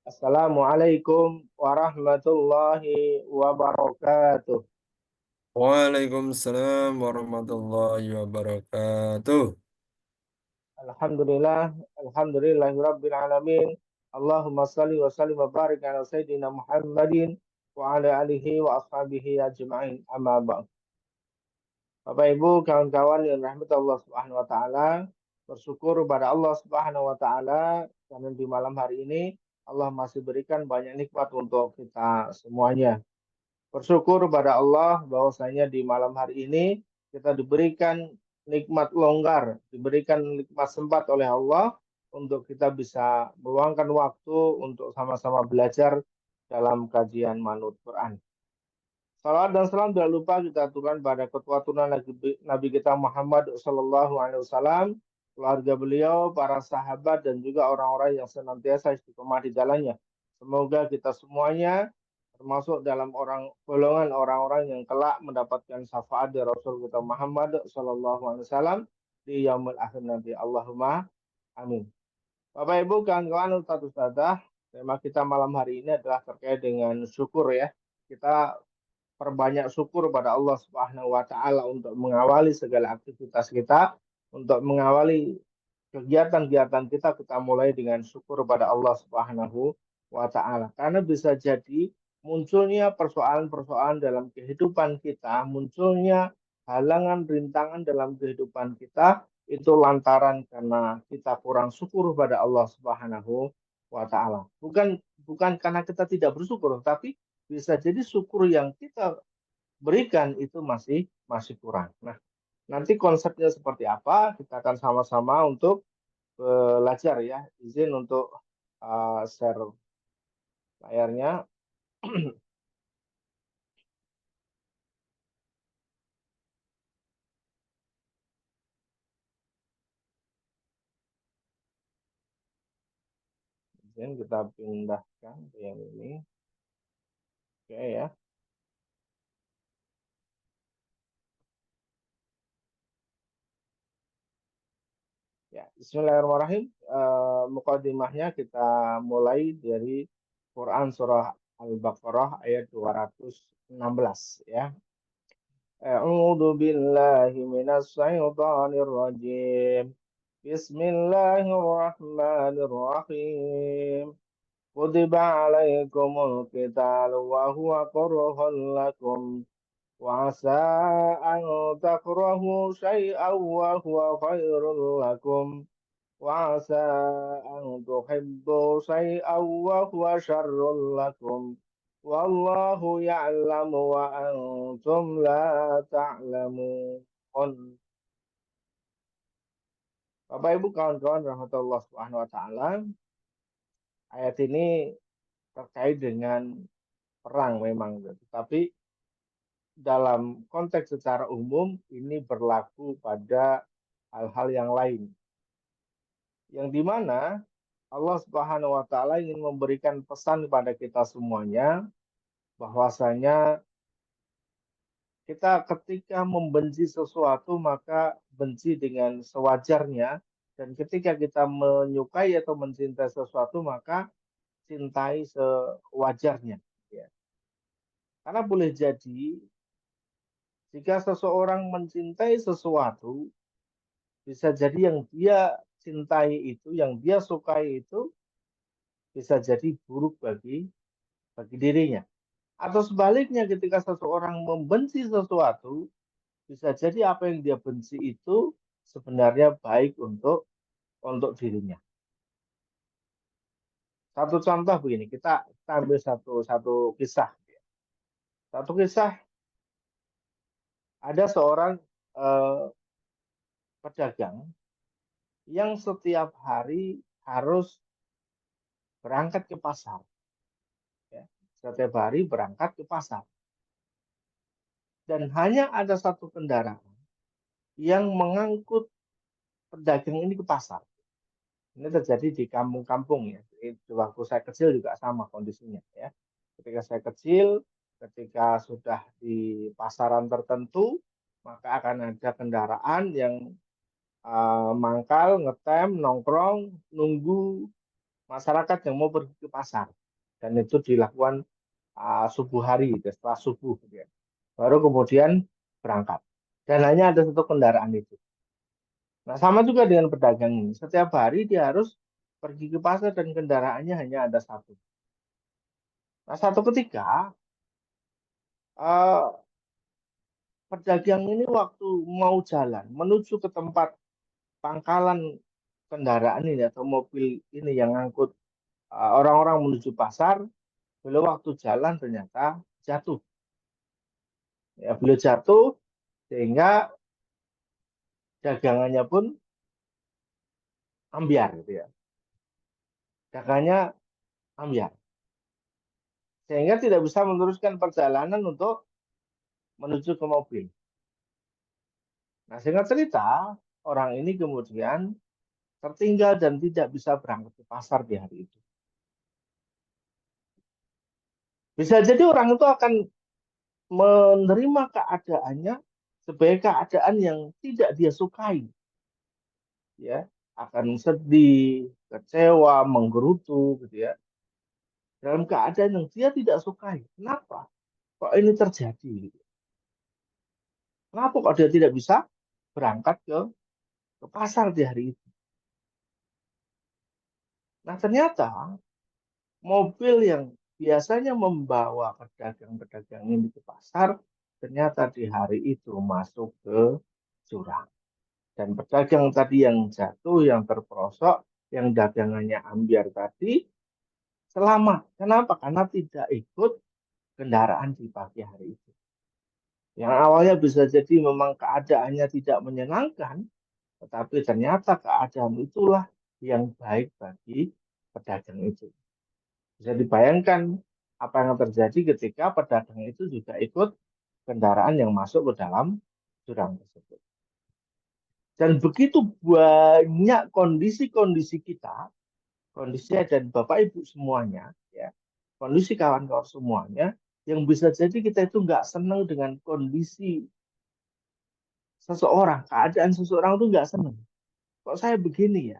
Assalamualaikum warahmatullahi wabarakatuh. Waalaikumsalam warahmatullahi wabarakatuh. Alhamdulillah, alhamdulillahirabbil alamin. Allahumma shalli wa sallim wa barik ala sayyidina Muhammadin wa ala alihi wa ashabihi ajma'in. Amma ba'd. Bapak Ibu, kawan-kawan yang rahmat Allah Subhanahu wa taala, bersyukur kepada Allah Subhanahu wa taala karena di malam hari ini Allah masih berikan banyak nikmat untuk kita semuanya. Bersyukur pada Allah bahwasanya di malam hari ini kita diberikan nikmat longgar, diberikan nikmat sempat oleh Allah untuk kita bisa meluangkan waktu untuk sama-sama belajar dalam kajian Manut Quran. Salawat dan salam tidak lupa kita aturkan pada ketua turunan Nabi kita Muhammad Sallallahu Alaihi Wasallam, keluarga beliau, para sahabat dan juga orang-orang yang senantiasa istiqomah di jalannya. Semoga kita semuanya termasuk dalam golongan orang-orang yang kelak mendapatkan syafaat dari Rasul kita Muhammad Sallallahu Alaihi Wasallam di yaumul akhir nanti. Allahumma amin. Bapak Ibu kawan-kawan Ustadz, tema kita malam hari ini adalah terkait dengan syukur ya. Kita perbanyak syukur pada Allah Subhanahu wa taala untuk mengawali segala aktivitas kita, untuk mengawali kegiatan-kegiatan kita mulai dengan syukur pada Allah Subhanahu wa taala. Karena bisa jadi munculnya persoalan-persoalan dalam kehidupan kita, munculnya halangan rintangan dalam kehidupan kita itu lantaran karena kita kurang syukur pada Allah Subhanahu wa taala. Bukan karena kita tidak bersyukur, tapi bisa jadi syukur yang kita berikan itu masih masih kurang. Nah, nanti konsepnya seperti apa kita akan sama-sama untuk belajar ya. Izin untuk share layarnya. Izin kita pindahkan ke yang ini. Oke ya. Ya, Bismillahirrahmanirrahim. Mukadimahnya kita mulai dari Quran surah Al-Baqarah ayat 216 ya. A'udzu billahi minas syaitonir rajim. Bismillahirrahmanirrahim. Kutiba alaikumul qital wa huwa kurhun lakum wa asa an takrahu syai'an wa huwa khairul lakum wa asa an tuhibbu syai'an wa huwa syarrul lakum wallahu ya'lamu wa antum la ta'lamun. Bapak Ibu kawan-kawan rahmatullah subhanahu wa taala, ayat ini terkait dengan perang memang, tetapi dalam konteks secara umum ini berlaku pada hal-hal yang lain. Yang dimana Allah Subhanahu wa taala ingin memberikan pesan kepada kita semuanya bahwasanya kita ketika membenci sesuatu maka benci dengan sewajarnya, dan ketika kita menyukai atau mencintai sesuatu maka cintai sewajarnya ya. Karena boleh jadi jika seseorang mencintai sesuatu, bisa jadi yang dia cintai itu, yang dia sukai itu bisa jadi buruk bagi dirinya. Atau sebaliknya ketika seseorang membenci sesuatu, bisa jadi apa yang dia benci itu sebenarnya baik untuk dirinya. Satu contoh begini, kita ambil satu satu kisah. Satu kisah, ada seorang eh, pedagang yang setiap hari harus berangkat ke pasar. Ya. Setiap hari berangkat ke pasar. Dan hanya ada satu kendaraan yang mengangkut pedagang ini ke pasar. Ini terjadi di kampung-kampung ya. Di waktu saya kecil juga sama kondisinya ya. Ketika saya kecil, ketika sudah di pasaran tertentu, maka akan ada kendaraan yang mangkal, ngetem, nongkrong, nunggu masyarakat yang mau pergi ke pasar. Dan itu dilakukan subuh hari, gitu, setelah subuh. Gitu ya. Baru kemudian berangkat. Dan hanya ada satu kendaraan itu. Nah, sama juga dengan pedagang ini. Setiap hari dia harus pergi ke pasar dan kendaraannya hanya ada satu. Nah, satu ketika eh, pedagang ini waktu mau jalan menuju ke tempat pangkalan kendaraan ini atau mobil ini yang ngangkut orang-orang menuju pasar, beliau waktu jalan ternyata jatuh. Ya, beliau jatuh sehingga dagangannya pun ambiar gitu ya. Dagangannya ambiar. Sehingga tidak bisa meneruskan perjalanan untuk menuju ke mobil. Nah, singkat cerita, orang ini kemudian tertinggal dan tidak bisa berangkat ke pasar di hari itu. Bisa jadi orang itu akan menerima keadaannya sebagai keadaan yang tidak dia sukai, ya, akan sedih, kecewa, menggerutu, gitu ya, dalam keadaan yang dia tidak sukai. Kenapa? Kok ini terjadi? Kenapa kok dia tidak bisa berangkat ke pasar di hari itu? Nah, ternyata mobil yang biasanya membawa pedagang-pedagang ini ke pasar, ternyata di hari itu masuk ke jurang. Dan pedagang tadi yang jatuh, yang terperosok, yang dagangannya ambiar tadi, selamat. Kenapa? Karena tidak ikut kendaraan di pagi hari itu. Yang awalnya bisa jadi memang keadaannya tidak menyenangkan, tetapi ternyata keadaan itulah yang baik bagi pedagang itu. Bisa dibayangkan apa yang terjadi ketika pedagang itu juga ikut kendaraan yang masuk ke dalam jurang tersebut. Dan begitu banyak kondisi-kondisi kita, kondisi dan Bapak Ibu semuanya, ya, kondisi kawan-kawan semuanya, yang bisa jadi kita itu nggak senang dengan kondisi seseorang, keadaan seseorang itu nggak senang. Kok saya begini ya?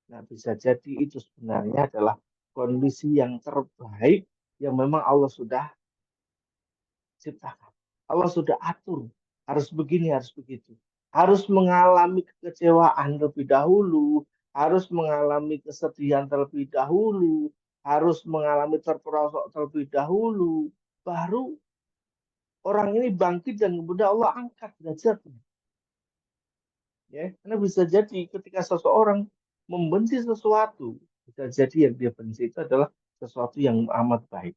Nah, bisa jadi itu sebenarnya adalah kondisi yang terbaik yang memang Allah sudah ciptakan. Allah sudah atur. Harus begini, harus begitu. Harus mengalami kekecewaan terlebih dahulu. Harus mengalami kesedihan terlebih dahulu. Harus mengalami terperosok terlebih dahulu. Baru orang ini bangkit dan kemudian Allah angkat derajatnya. Ya, karena bisa jadi ketika seseorang membenci sesuatu, bisa jadi yang dia benci itu adalah sesuatu yang amat baik.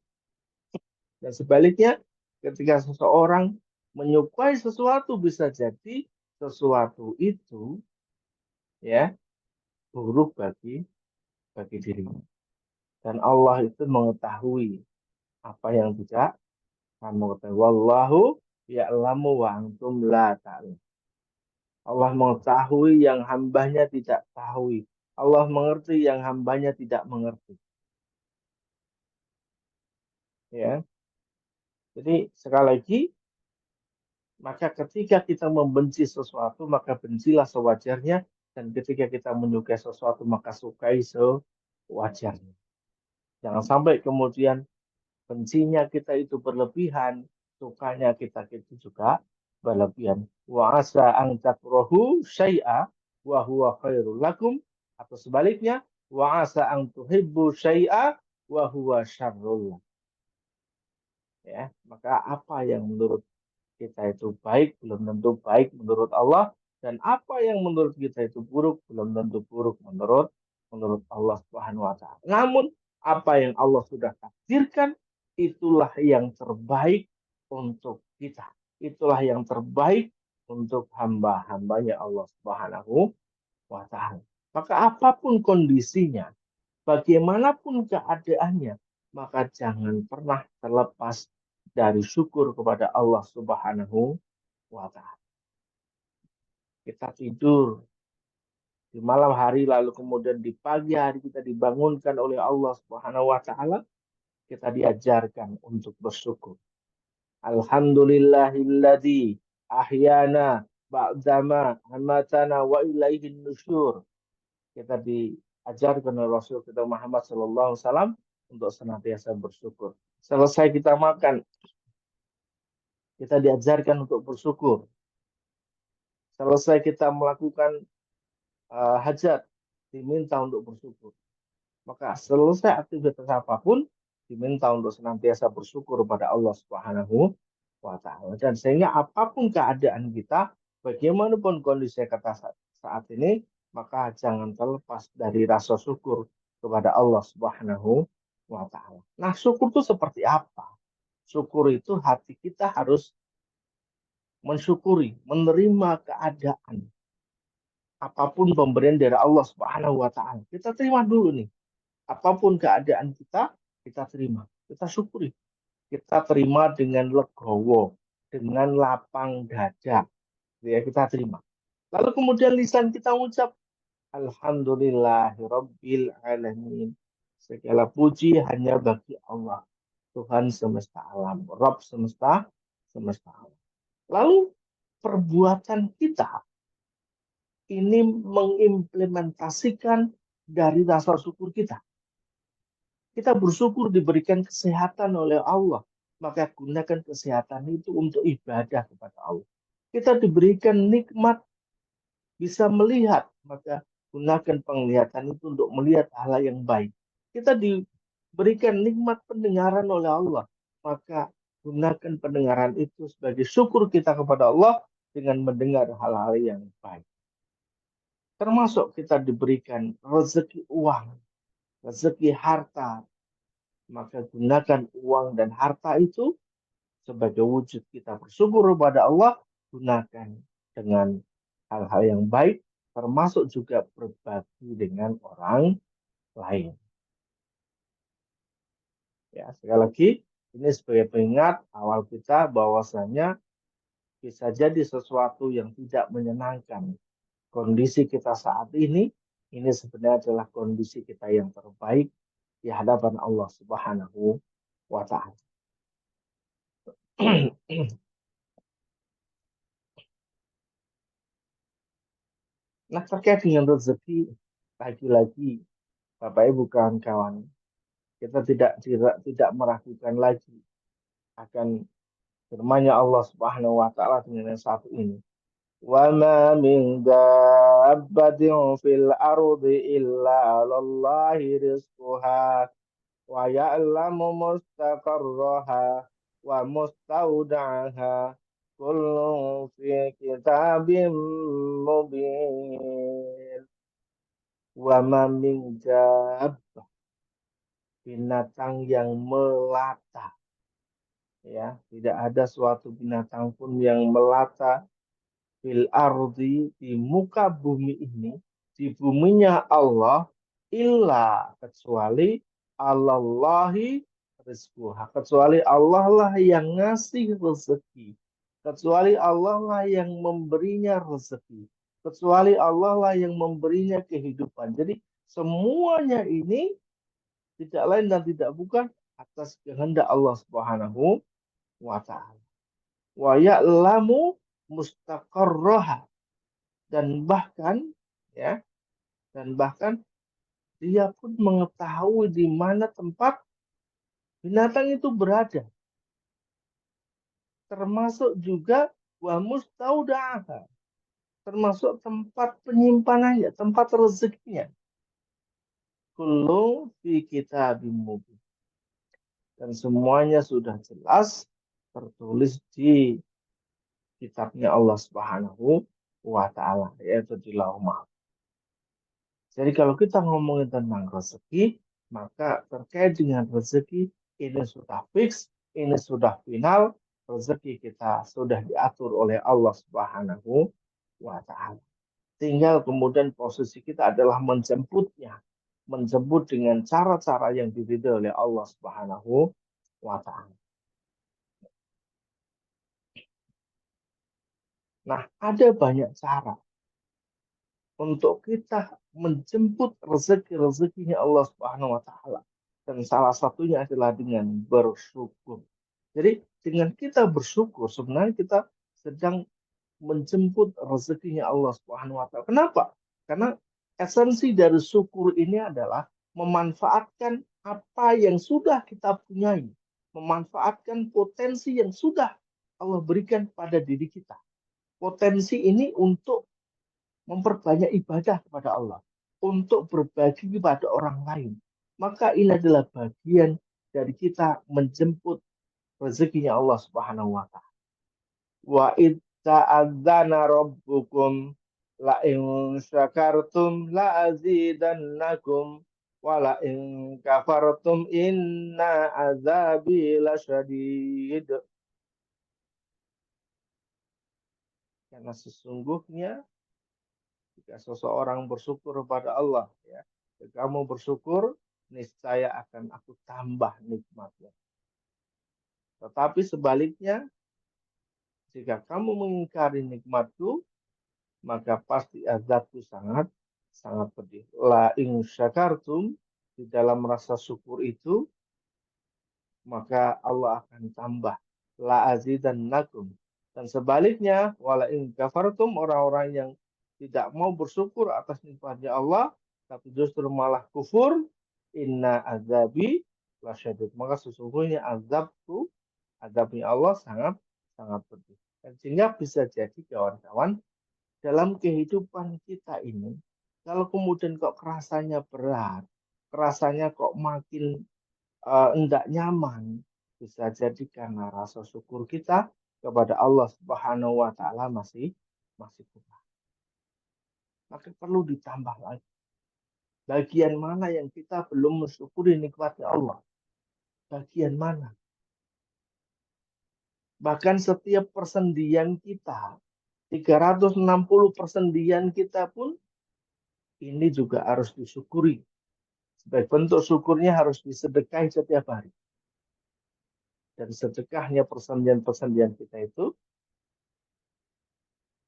Dan sebaliknya, ketika seseorang menyukai sesuatu, bisa jadi sesuatu itu ya buruk bagi dirinya. Dan Allah itu mengetahui apa yang tidak kamu ketahui. Wallahu ya'lamu wa antum la ta'lam. Allah mengetahui yang hambanya tidak tahu. Allah mengerti yang hambanya tidak mengerti. Ya, jadi sekali lagi, maka ketika kita membenci sesuatu, maka bencilah sewajarnya. Dan ketika kita menyukai sesuatu, maka sukai sewajarnya. Jangan sampai kemudian bencinya kita itu berlebihan, sukanya kita itu juga berlebihan. Wa asa an takrahu syai'a wa huwa khairul lakum, atau sebaliknya, wa asa an tuhibbu syai'a wa huwa syarrul lakum. Ya, maka apa yang menurut kita itu baik belum tentu baik menurut Allah, dan apa yang menurut kita itu buruk belum tentu buruk menurut Allah Subhanahu wa taala. Namun apa yang Allah sudah takdirkan itulah yang terbaik untuk kita. Itulah yang terbaik untuk hamba-hambanya Allah Subhanahu wa taala. Maka apapun kondisinya, bagaimanapun keadaannya, maka jangan pernah terlepas dari syukur kepada Allah Subhanahu wa taala. Kita tidur di malam hari lalu kemudian di pagi hari kita dibangunkan oleh Allah Subhanahu wa taala, kita diajarkan untuk bersyukur. Alhamdulillahilladzi ahyana ba'dama amatana wa ilaihin nusyur. Kita diajarkan oleh Rasul kita Muhammad SAW untuk senantiasa bersyukur. Selesai kita makan, kita diajarkan untuk bersyukur. Selesai kita melakukan hajat, diminta untuk bersyukur. Maka selesai aktivitas apapun, diminta untuk senantiasa bersyukur pada Allah Subhanahu wa Ta'ala. Dan sehingga apapun keadaan kita, bagaimanapun kondisi kita saat ini, maka jangan terlepas dari rasa syukur kepada Allah Subhanahu wa Ta'ala. Nah, syukur itu seperti apa? Syukur itu hati kita harus mensyukuri, menerima keadaan. Apapun pemberian dari Allah Subhanahu wa Ta'ala. Kita terima dulu nih. Apapun keadaan kita, kita terima. Kita syukuri. Kita terima dengan legowo, dengan lapang dada. Ya, kita terima. Lalu kemudian lisan kita ucap, Alhamdulillahirabbil alamin. Segala puji hanya bagi Allah, Tuhan semesta alam, Rabb semesta alam. Lalu perbuatan kita ini mengimplementasikan dari rasa syukur kita. Kita bersyukur diberikan kesehatan oleh Allah, maka gunakan kesehatan itu untuk ibadah kepada Allah. Kita diberikan nikmat bisa melihat, maka gunakan penglihatan itu untuk melihat hal yang baik. Kita diberikan nikmat pendengaran oleh Allah, maka gunakan pendengaran itu sebagai syukur kita kepada Allah dengan mendengar hal-hal yang baik. Termasuk kita diberikan rezeki uang, rezeki harta, maka gunakan uang dan harta itu sebagai wujud kita bersyukur kepada Allah, gunakan dengan hal-hal yang baik, termasuk juga berbagi dengan orang lain. Ya, sekali lagi, ini sebagai pengingat awal kita bahwasanya bisa jadi sesuatu yang tidak menyenangkan. Kondisi kita saat ini sebenarnya adalah kondisi kita yang terbaik di hadapan Allah Subhanahu wa Ta'ala. Nah, terkait dengan rezeki, lagi-lagi Bapak Ibu kawan-kawan, kita tidak meragukan lagi akan firman-Nya Allah Subhanahu wa Ta'ala dengan yang satu ini. Wa ma min dabbatin fil ardi illa 'alallahi rizquha wa ya'lamu mustaqarraha wa mustaudaha kullun fi kitabim mubin. Wa ma min binatang yang melata, ya, tidak ada suatu binatang pun yang melata fil ardi, di muka bumi ini, di buminya Allah, illa, kecuali Allahi rizquha, kecuali Allah lah yang ngasih rezeki, kecuali Allah lah yang memberinya rezeki, kecuali Allah lah yang memberinya kehidupan. Jadi semuanya ini tidak lain dan tidak bukan atas kehendak Allah Subhanahu wa Ta'ala. Wa ya'lamu mustaqarraha, dan bahkan ya, dia pun mengetahui di mana tempat binatang itu berada, termasuk juga wa mustaudaha, termasuk tempat penyimpanannya, tempat rezekinya. Kullu fi kitabim mubin, dan semuanya sudah jelas tertulis di kitabnya Allah Subhanahu wa Ta'ala, yaitu di Lauh Mahfuz. Jadi kalau kita ngomongin tentang rezeki, maka terkait dengan rezeki ini sudah fix, ini sudah final, rezeki kita sudah diatur oleh Allah Subhanahu wa Ta'ala. Tinggal kemudian posisi kita adalah menjemputnya, menjemput dengan cara-cara yang diridhoi oleh Allah Subhanahu wa Ta'ala. Nah, ada banyak cara untuk kita menjemput rezeki-rezekinya Allah Subhanahu wa Ta'ala. Dan salah satunya adalah dengan bersyukur. Jadi dengan kita bersyukur, sebenarnya kita sedang menjemput rezekinya Allah Subhanahu wa Ta'ala. Kenapa? Karena Esensi dari syukur ini adalah memanfaatkan apa yang sudah kita punyai, memanfaatkan potensi yang sudah Allah berikan pada diri kita. Potensi ini untuk memperbanyak ibadah kepada Allah, untuk berbagi kepada orang lain. Maka ini adalah bagian dari kita menjemput rezekinya Allah Subhanahu wa taala. Wa itta'adzana rabbukum la in syakartum la azidannakum wa la in kafartum inna azabi lasyadid. Karena sesungguhnya jika seseorang bersyukur kepada Allah, ya, jika kamu bersyukur, niscaya akan aku tambah nikmatnya. Tetapi sebaliknya, jika kamu mengingkari nikmatku, maka pasti azabku sangat sangat pedih. La in syakartum, di dalam rasa syukur itu, maka Allah akan tambah. La azidannakum. Dan sebaliknya, wala in kafartum, orang-orang yang tidak mau bersyukur atas nikmatnya Allah, tapi justru malah kufur, inna azabi lasyadid. Maka sesungguhnya azabnya Allah sangat sangat pedih. Dan sehingga bisa jadi kawan-kawan, dalam kehidupan kita ini, kalau kemudian kok kerasanya berat, kerasanya kok makin enggak nyaman, bisa jadi karena rasa syukur kita kepada Allah Subhanahu wa taala masih kurang. Maka perlu ditambah lagi. Bagian mana yang kita belum mensyukuri nikmatnya Allah? Bagian mana? Bahkan setiap persendian kita, 360 persendian kita pun ini juga harus disyukuri. Sebagai bentuk syukurnya harus disedekahi setiap hari. Dan sedekahnya persendian-persendian kita itu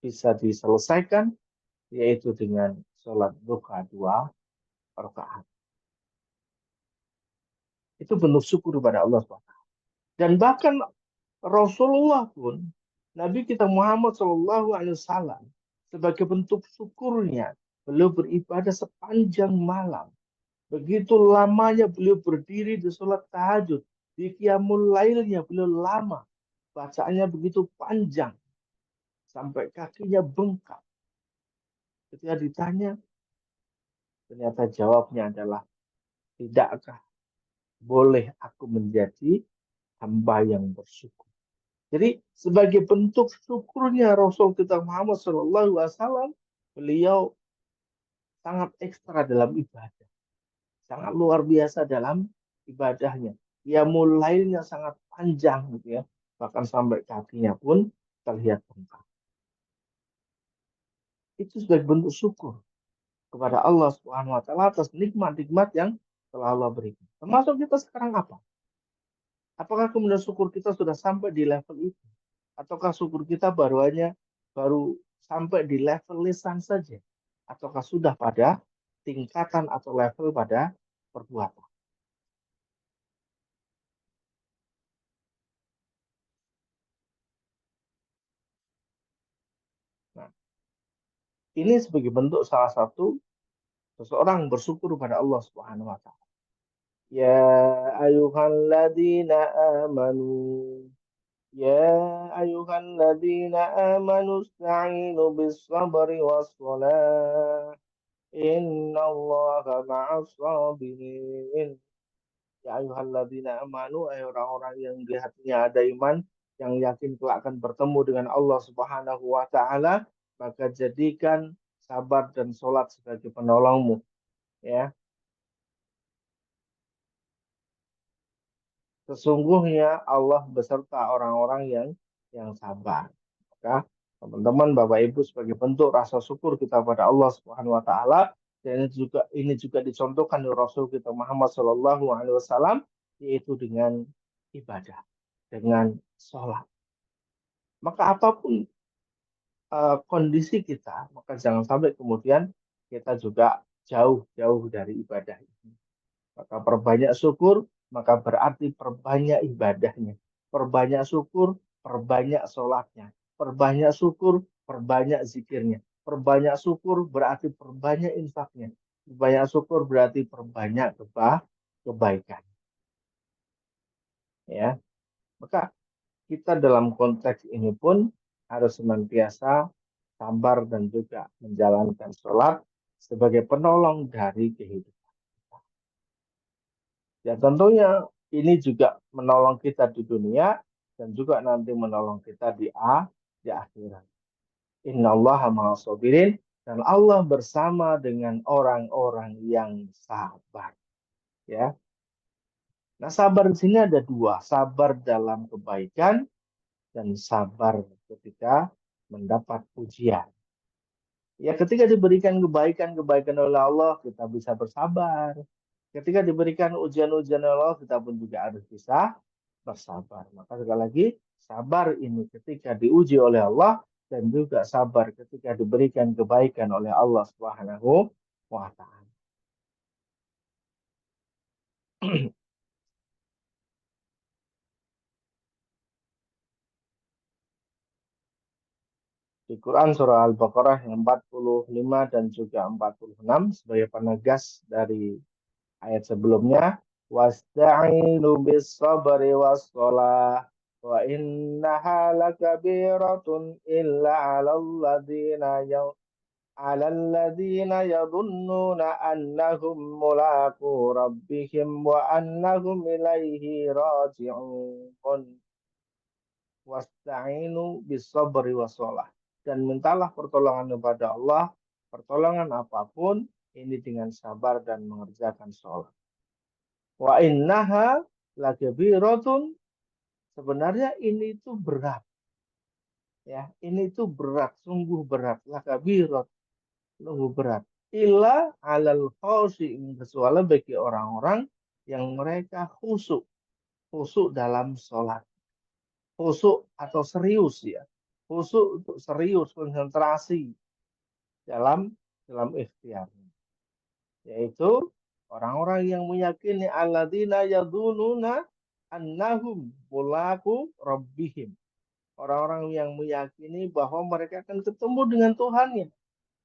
bisa diselesaikan yaitu dengan sholat duha 2 rakaat. Itu bentuk syukur kepada Allah SWT. Dan bahkan Rasulullah pun, Nabi kita Muhammad SAW, sebagai bentuk syukurnya, beliau beribadah sepanjang malam. Begitu lamanya beliau berdiri di sholat tahajud, di qiyamul lailnya beliau lama. Bacaannya begitu panjang, sampai kakinya bengkak. Ketika ditanya, ternyata jawabnya adalah, tidakkah boleh aku menjadi hamba yang bersyukur. Jadi sebagai bentuk syukurnya Rasul kita Muhammad SAW, beliau sangat ekstra dalam ibadah. Sangat luar biasa dalam ibadahnya. Ya mulainya sangat panjang gitu ya. Bahkan sampai kakinya pun terlihat bengkak. Itu sebagai bentuk syukur kepada Allah Subhanahu wa taala atas nikmat-nikmat yang telah Allah berikan. Termasuk kita sekarang apa? Apakah kemudian syukur kita sudah sampai di level itu? Ataukah syukur kita baru sampai di level lisan saja? Ataukah sudah pada tingkatan atau level pada perbuatan? Nah, ini sebagai bentuk salah satu seseorang bersyukur pada Allah Subhanahu wa taala. Ya ayyuhalladzina amanu Ya ayyuhalladzina amanu ista'inu bis-sabri was-salah. Innallaha ma'as sabirin. Ya ayyuhalladzina amanu, orang-orang yang di hatinya ada iman, yang yakin kelak akan bertemu dengan Allah Subhanahu wa taala, maka jadikan sabar dan sholat sebagai penolongmu, ya. Sesungguhnya Allah beserta orang-orang yang sabar. Maka teman-teman, Bapak Ibu, sebagai bentuk rasa syukur kita pada Allah Subhanahu wa taala, dan ini juga dicontohkan oleh Rasul kita Muhammad Shallallahu alaihi wasallam, yaitu dengan ibadah, dengan sholat. Maka apapun kondisi kita, maka jangan sampai kemudian kita juga jauh-jauh dari ibadah ini. Maka perbanyak syukur, maka berarti perbanyak ibadahnya. Perbanyak syukur, perbanyak sholatnya. Perbanyak syukur, perbanyak zikirnya. Perbanyak syukur berarti perbanyak infaknya. Perbanyak syukur berarti perbanyak kebaikan. Ya, maka kita dalam konteks ini pun harus senantiasa sabar dan juga menjalankan sholat sebagai penolong dari kehidupan. Ya tentunya ini juga menolong kita di dunia dan juga nanti menolong kita di akhirat. Innallaha ma'as-sabirin, dan Allah bersama dengan orang-orang yang sabar. Ya. Nah, sabar di sini ada dua, sabar dalam kebaikan dan sabar ketika mendapat ujian. Ya, ketika diberikan kebaikan-kebaikan oleh Allah, kita bisa bersabar. Ketika diberikan ujian-ujian oleh Allah, kita pun juga harus bisa bersabar. Maka sekali lagi, sabar ini ketika diuji oleh Allah dan juga sabar ketika diberikan kebaikan oleh Allah Subhanahu wa taala. Di Quran surah Al-Baqarah yang 45 dan juga 46 sebagai penegas dari ayat sebelumnya, wasta'inu bis sabri was shalah wa innaha lakabiratun illa 'alal ladzina yadhunnuna annahum mulaqu rabbihim wa annahum ilaihi raji'un. Wasta'inu bis sabri was shalah, dan mintalah pertolongan kepada Allah, pertolongan apapun ini dengan sabar dan mengerjakan sholat. Wa innaha lakabiratun, sebenarnya ini itu berat. Ya, ini itu berat, sungguh berat. Lakabirat, sungguh berat. Illa 'alal khashi'in, kecuali bagi orang-orang yang mereka khusyuk. Khusyuk dalam sholat. Khusyuk atau serius ya. Khusyuk untuk serius, konsentrasi dalam ikhtiarnya. Yaitu orang-orang yang meyakini alladzina yadhununa annahum mulaqu rabbihim. Orang-orang yang meyakini bahwa mereka akan ketemu dengan Tuhannya,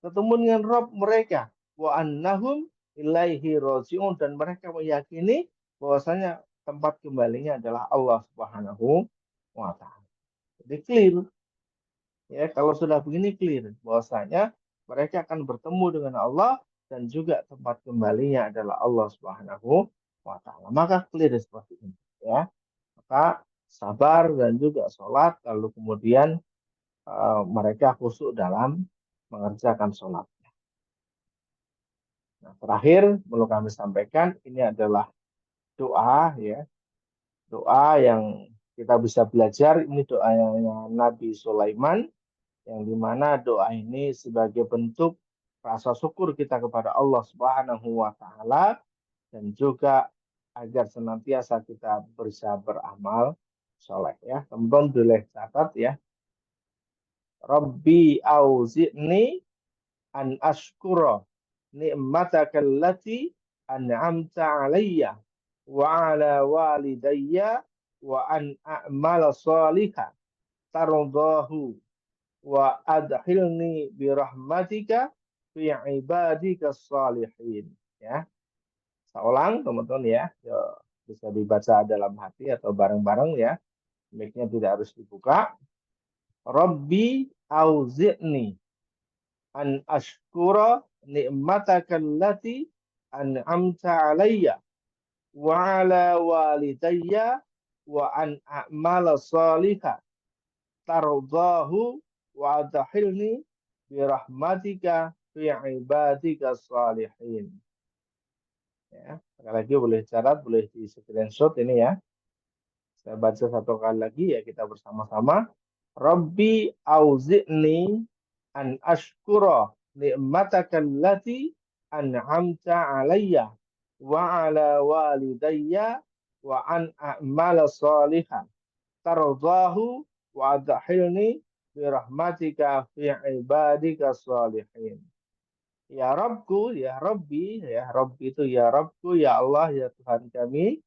ketemu dengan Rabb mereka. Wa annahum ilaihi raji'un, dan mereka meyakini bahwasanya tempat kembalinya adalah Allah Subhanahu wa taala. Jadi clear. Ya, kalau sudah begini clear bahwasanya mereka akan bertemu dengan Allah dan juga tempat kembalinya adalah Allah Subhanahu wa taala. Maka clear seperti ini ya. Maka sabar dan juga sholat, lalu kemudian mereka khusyuk dalam mengerjakan sholat. Nah, terakhir perlu kami sampaikan ini adalah doa ya, doa yang kita bisa belajar. Ini doanya Nabi Sulaiman, yang dimana doa ini sebagai bentuk rasa syukur kita kepada Allah Subhanahu wa taala dan juga agar senantiasa kita berusaha beramal soleh ya. Teman-teman boleh catat ya. Rabbi auzi'ni an ashkura ni'mataka allati an'amta alayya wa ala walidayya wa an a'mala salihan tardahu wa adkhilni bi rahmatika fi ibadika salihin ya. Saya ulang teman-teman ya. Bisa dibaca dalam hati atau bareng-bareng ya. Mic-nya tidak harus dibuka. Rabbi auzi'ni an ashkura ni'mataka allati an'amta alayya wa ala walidayya wa an a'mala salihan tardahu wa adkhilni bi rahmatika fi ibadika salihin. Ya, sekali lagi boleh catat, boleh di screenshot ini ya. Saya baca satu kali lagi ya, kita bersama-sama. Rabbi auzi'ni an ashkura ni'mataka allati an'amta alayya wa ala walidayya wa an a'mala salihan tardahu wa adkhilni bi rahmatika fi ibadika salihin. Ya Rabbku, ya Rabbi, ya Rabbi itu ya Rabbku, ya Allah, ya Tuhan kami.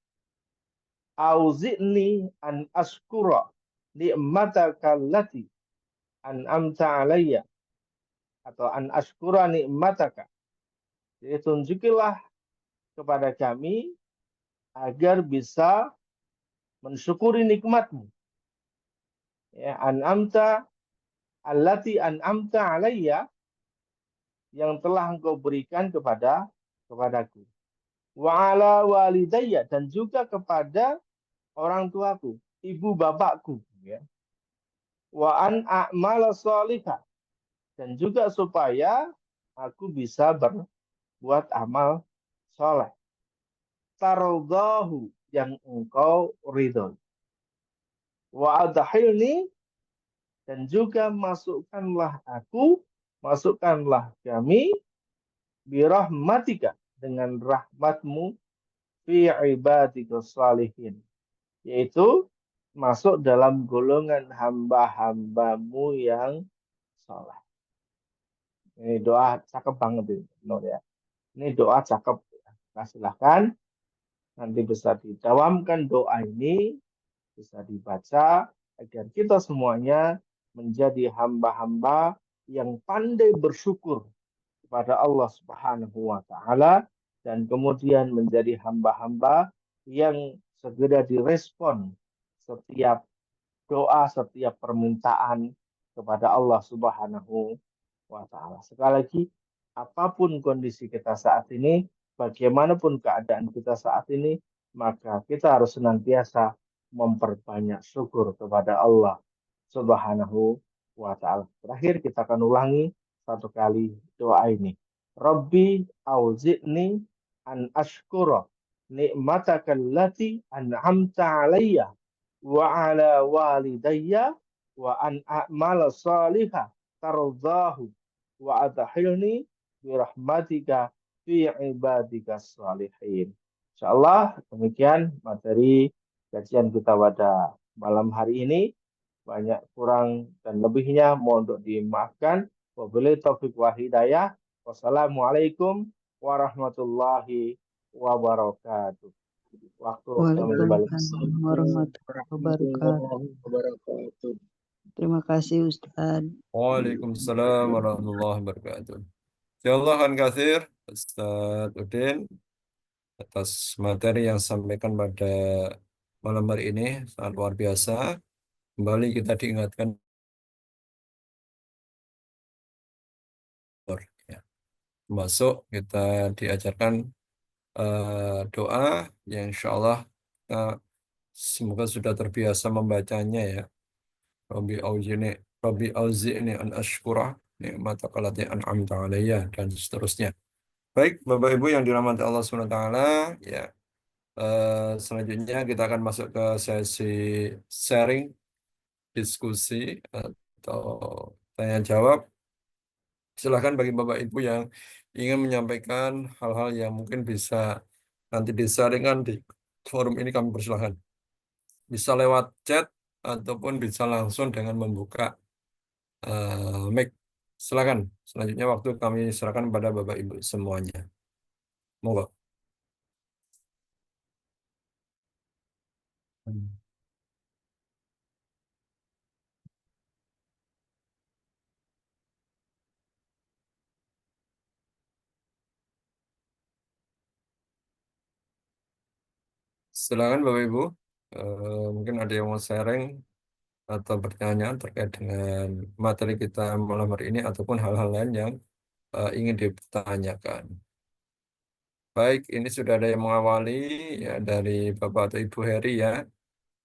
Auzi'ni an ashkura ni'mataka allati an'amta alayya. atau an ashkura nikmataka. Jadi tunjukilah kepada kami agar bisa mensyukuri nikmatmu. Ya, an'amta allati an'amta alayya, yang telah engkau berikan kepadaku. Wa ala walidayya, dan juga kepada orang tuaku, ibu bapakku, ya. Wa an a'mala sholihah, dan juga supaya aku bisa berbuat amal soleh. Taradahu, yang engkau ridho. Wa adkhilni, dan juga masukkanlah kami birahmatika, dengan rahmatmu, fi ibadika salihin, yaitu masuk dalam golongan hamba-hambamu yang saleh. Ini doa cakep banget ini, Nur, ya. Ini doa cakep. Nah, silahkan nanti bisa didawamkan doa ini, bisa dibaca agar kita semuanya menjadi hamba-hamba yang pandai bersyukur kepada Allah Subhanahu wa taala, dan kemudian menjadi hamba-hamba yang segera direspon setiap doa, setiap permintaan kepada Allah Subhanahu wa taala. Sekali lagi, apapun kondisi kita saat ini, bagaimanapun keadaan kita saat ini, maka kita harus senantiasa memperbanyak syukur kepada Allah Subhanahu wa taala. Terakhir kita akan ulangi satu kali doa ini. Rabbi auzi'ni an ashkura ni'mataka allati an'amta alayya wa ala walidayya wa an a'mala salihah tardahu wa adkhilni birahmatika fi ibadika salihin. Insyaallah demikian materi kajian kita pada malam hari ini. Banyak kurang dan lebihnya mohon untuk dimaafkan. Wabillahi taufiq wa hidayah. Wassalamualaikum warahmatullahi wabarakatuh. Waktu kami kembali. Waalaikumsalam warahmatullahi wabarakatuh. Terima kasih Ustaz. Waalaikumsalam warahmatullahi wabarakatuh. Insyaallah kan katsir Ustaz Udin atas materi yang disampaikan pada malam hari ini, sangat luar biasa. Kembali kita diingatkan, ya, masuk kita diajarkan doa yang insya Allah semoga sudah terbiasa membacanya, ya. Rabbi auzi'ni an ashkura ni'mataka allati an'amta alayya, dan seterusnya. Baik, Bapak Ibu yang dirahmati Allah SWT, ya. Selanjutnya kita akan masuk ke sesi sharing, diskusi atau tanya jawab. Silakan bagi Bapak Ibu yang ingin menyampaikan hal-hal yang mungkin bisa nanti disaringkan di forum ini, kami persilahkan. Bisa lewat chat ataupun bisa langsung dengan membuka mic. Silakan. Selanjutnya waktu kami serahkan pada Bapak Ibu semuanya. Monggo. Silakan Bapak Ibu. Mungkin ada yang mau sharing atau bertanya terkait dengan materi kita malam hari ini ataupun hal-hal lain yang ingin ditanyakan. Baik, ini sudah ada yang mengawali, ya, dari Bapak atau Ibu Heri, ya.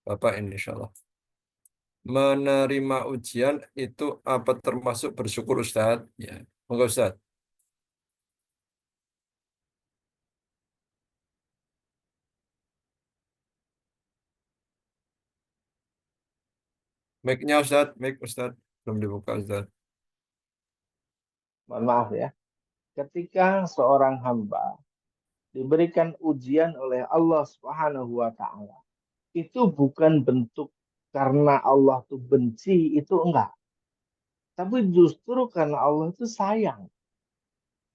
Bapak ini insya Allah. Menerima ujian itu apa termasuk bersyukur, Ustadz? Ya, monggo Ustadz. Mic-nya Ustadz, mic Ustadz. Belum dibuka Ustadz. Mohon maaf, ya. Ketika seorang hamba diberikan ujian oleh Allah Subhanahu wa taala, itu bukan bentuk karena Allah tuh benci, itu enggak. Tapi justru karena Allah itu sayang.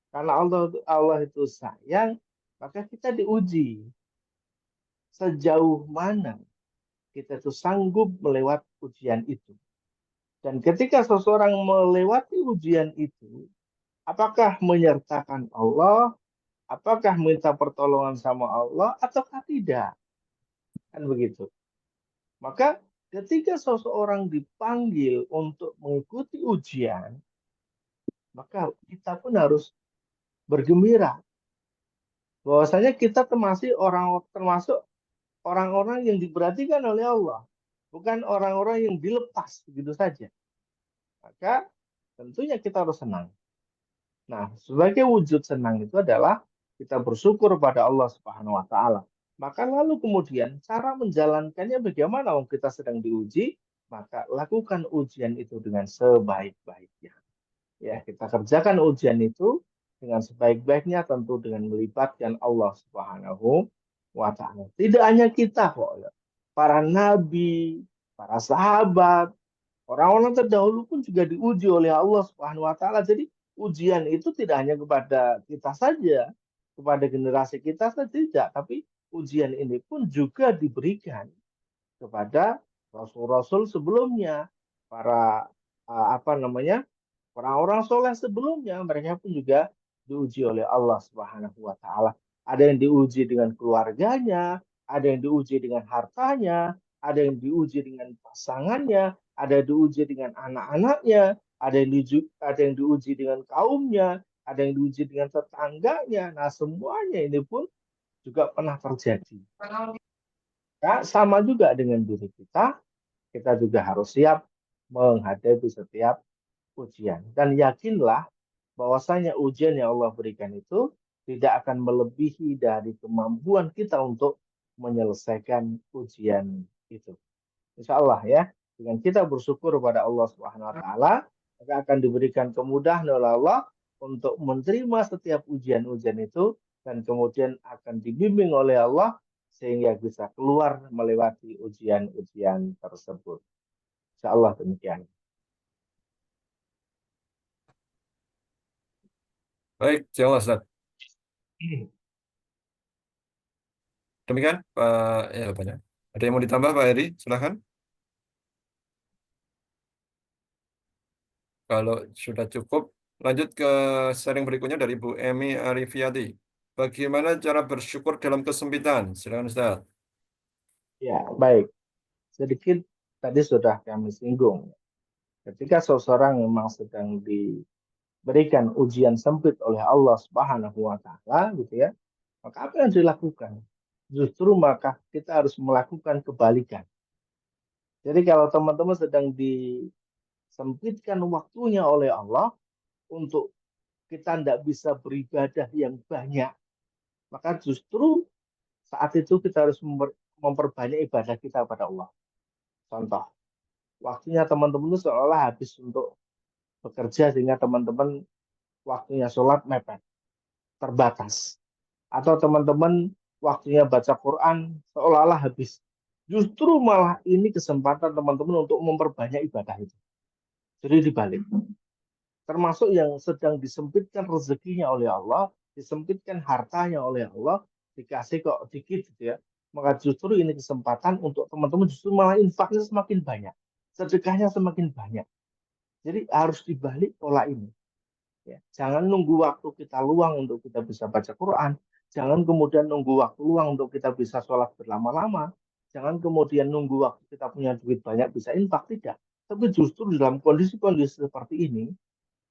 Karena Allah itu sayang, maka kita diuji. Sejauh mana kita itu sanggup melewati ujian itu. Dan ketika seseorang melewati ujian itu, Apakah menyertakan Allah? Apakah minta pertolongan sama Allah ataukah tidak? Kan begitu. Maka ketika seseorang dipanggil untuk mengikuti ujian, maka kita pun harus bergembira bahwasanya kita termasuk orang-orang yang diperhatikan oleh Allah, bukan orang-orang yang dilepas begitu saja. Maka tentunya kita harus senang. Nah, sebagai wujud senang itu adalah kita bersyukur pada Allah Subhanahu wa taala. Maka lalu kemudian cara menjalankannya bagaimana? Wong kita sedang diuji, maka lakukan ujian itu dengan sebaik-baiknya. Ya, kita kerjakan ujian itu dengan sebaik-baiknya, tentu dengan melibatkan Allah Subhanahu wa taala. Tidak hanya kita kok, ya. Para nabi, para sahabat, orang-orang terdahulu pun juga diuji oleh Allah Subhanahu wa taala. Jadi ujian itu tidak hanya kepada kita saja, kepada generasi kita saja tidak, tapi ujian ini pun juga diberikan kepada rasul-rasul sebelumnya, para apa namanya? Orang-orang soleh sebelumnya, mereka pun juga diuji oleh Allah Subhanahu wa taala. Ada yang diuji dengan keluarganya, ada yang diuji dengan hartanya, ada yang diuji dengan pasangannya, ada yang diuji dengan anak-anaknya, ada yang diuji dengan kaumnya, ada yang diuji dengan tetangganya. Nah, semuanya ini pun juga pernah terjadi. Ya, sama juga dengan diri kita juga harus siap menghadapi setiap ujian. Dan yakinlah bahwasanya ujian yang Allah berikan itu tidak akan melebihi dari kemampuan kita untuk menyelesaikan ujian itu. Insya Allah ya, dengan kita bersyukur kepada Allah Subhanahu wa taala, maka akan diberikan kemudahan oleh Allah untuk menerima setiap ujian-ujian itu dan kemudian akan dibimbing oleh Allah sehingga bisa keluar melewati ujian-ujian tersebut. Insya Allah demikian. Baik, jelas, Ustaz. Demikian, Pak, ya, banyak. Ada yang mau ditambah, Pak Heri? Silahkan. Kalau sudah cukup, lanjut ke sharing berikutnya dari Bu Emi Arifiati. Bagaimana cara bersyukur dalam kesempitan? Silakan, Ustaz. Ya, baik. Sedikit tadi sudah kami singgung. Ketika seseorang memang sedang diberikan ujian sempit oleh Allah Subhanahu wa taala gitu ya, maka apa yang dilakukan? Justru maka kita harus melakukan kebalikan. Jadi kalau teman-teman sedang disempitkan waktunya oleh Allah untuk kita tidak bisa beribadah yang banyak, maka justru saat itu kita harus memperbanyak ibadah kita kepada Allah. Contoh, waktunya teman-teman itu seolah habis untuk bekerja sehingga teman-teman waktunya sholat mepet, terbatas. Atau teman-teman waktunya baca Quran seolah-olah habis. Justru malah ini kesempatan teman-teman untuk memperbanyak ibadah itu. Jadi dibalik. Termasuk yang sedang disempitkan rezekinya oleh Allah, disempitkan hartanya oleh Allah, dikasih kok dikit gitu ya. Maka justru ini kesempatan untuk teman-teman justru malah infaknya semakin banyak. Sedekahnya semakin banyak. Jadi harus dibalik pola ini. Ya, jangan nunggu waktu kita luang untuk kita bisa baca Quran. Jangan kemudian nunggu waktu luang untuk kita bisa sholat berlama-lama. Jangan kemudian nunggu waktu kita punya duit banyak bisa infak. Tidak. Tapi justru dalam kondisi-kondisi seperti ini,